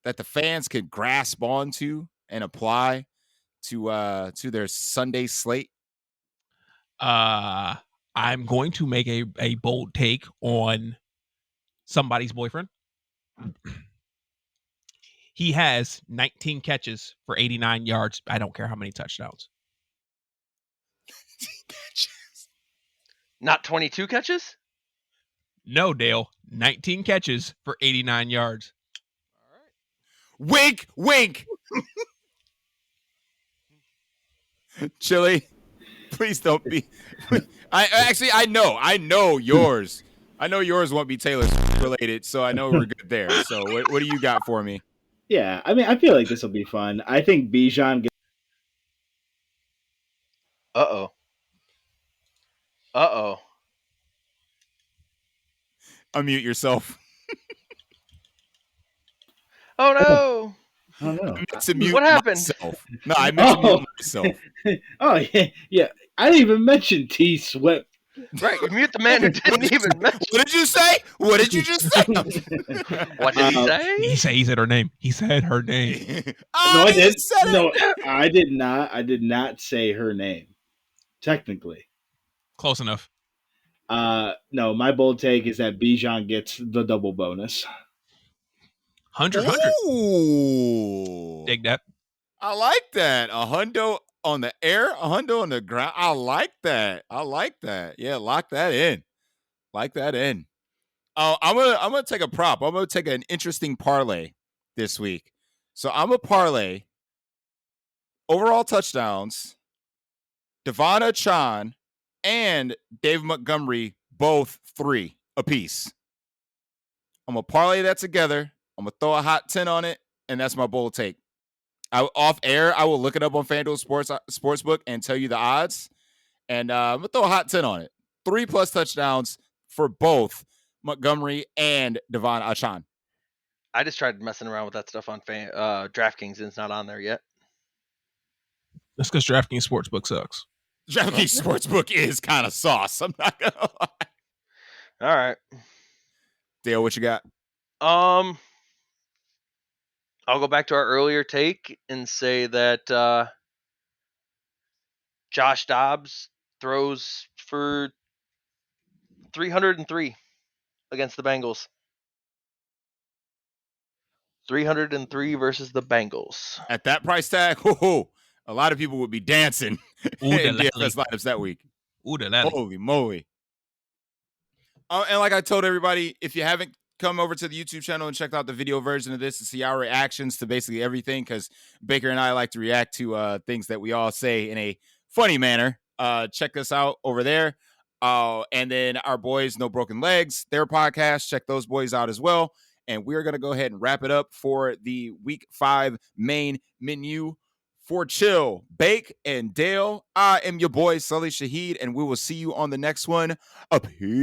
A: that the fans could grasp onto and apply to their Sunday slate?
D: I'm going to make a bold take on somebody's boyfriend. He has 19 catches for 89 yards. I don't care how many touchdowns.
C: Not 22 catches?
D: No, Dale. 19 catches for 89 yards.
A: Wink, wink. Chili, please don't be. I know yours. I know yours won't be Taylor related, so I know we're good there. So what do you got for me?
B: Yeah, I mean, I feel like this will be fun. I think Bijan gets.
C: Uh-oh.
A: Unmute yourself.
C: Oh, no.
B: Oh, no.
A: I meant to mute
C: What happened?
A: myself. No, I meant to mute myself.
B: Oh, yeah. I didn't even mention T Swift.
C: Right, you mute the man who didn't even mention.
A: What did you say? What did you just say?
C: What did he say?
D: He said her name. He said her name.
B: No, I did. No, I did not. I did not say her name. Technically.
D: Close enough.
B: No, my bold take is that Bijan gets the double bonus.
D: 100.
A: Ooh.
D: Dig that.
A: I like that. A hundo on the air, a hundo on the ground. I like that. Yeah, lock that in. Oh, I'm gonna take a prop. I'm gonna take an interesting parlay this week. So I'm a parlay overall touchdowns, Devon Chan and Dave Montgomery, both 3 apiece. I'm gonna parlay that together. I'm gonna throw a hot 10 on it, and that's my bold take. Off air, I will look it up on FanDuel Sportsbook and tell you the odds. And I'm gonna throw a hot 10 on it. 3+ touchdowns for both Montgomery and Devon Achane?
C: I just tried messing around with that stuff on DraftKings, and it's not on there yet.
D: That's because DraftKings Sportsbook sucks.
A: DraftKings Sportsbook is kind of sauce. I'm not going to lie.
C: All right.
A: Dale, what you got?
C: I'll go back to our earlier take and say that Josh Dobbs throws for 303 against the Bengals. 303 versus the Bengals.
A: At that price tag, a lot of people would be dancing
D: Ooh,
A: in
D: the
A: DFS lineups that week.
D: Ooh, the lally.
A: Holy moly. And like I told everybody, if you haven't come over to the YouTube channel and checked out the video version of this to see our reactions to basically everything, because Baker and I like to react to things that we all say in a funny manner. Check us out over there. And then our boys, No Broken Legs, their podcast, check those boys out as well. And we're going to go ahead and wrap it up for the Week 5 main menu. For Chill, Bake, and Dale, I am your boy, Sully Shaheed, and we will see you on the next one. Peace.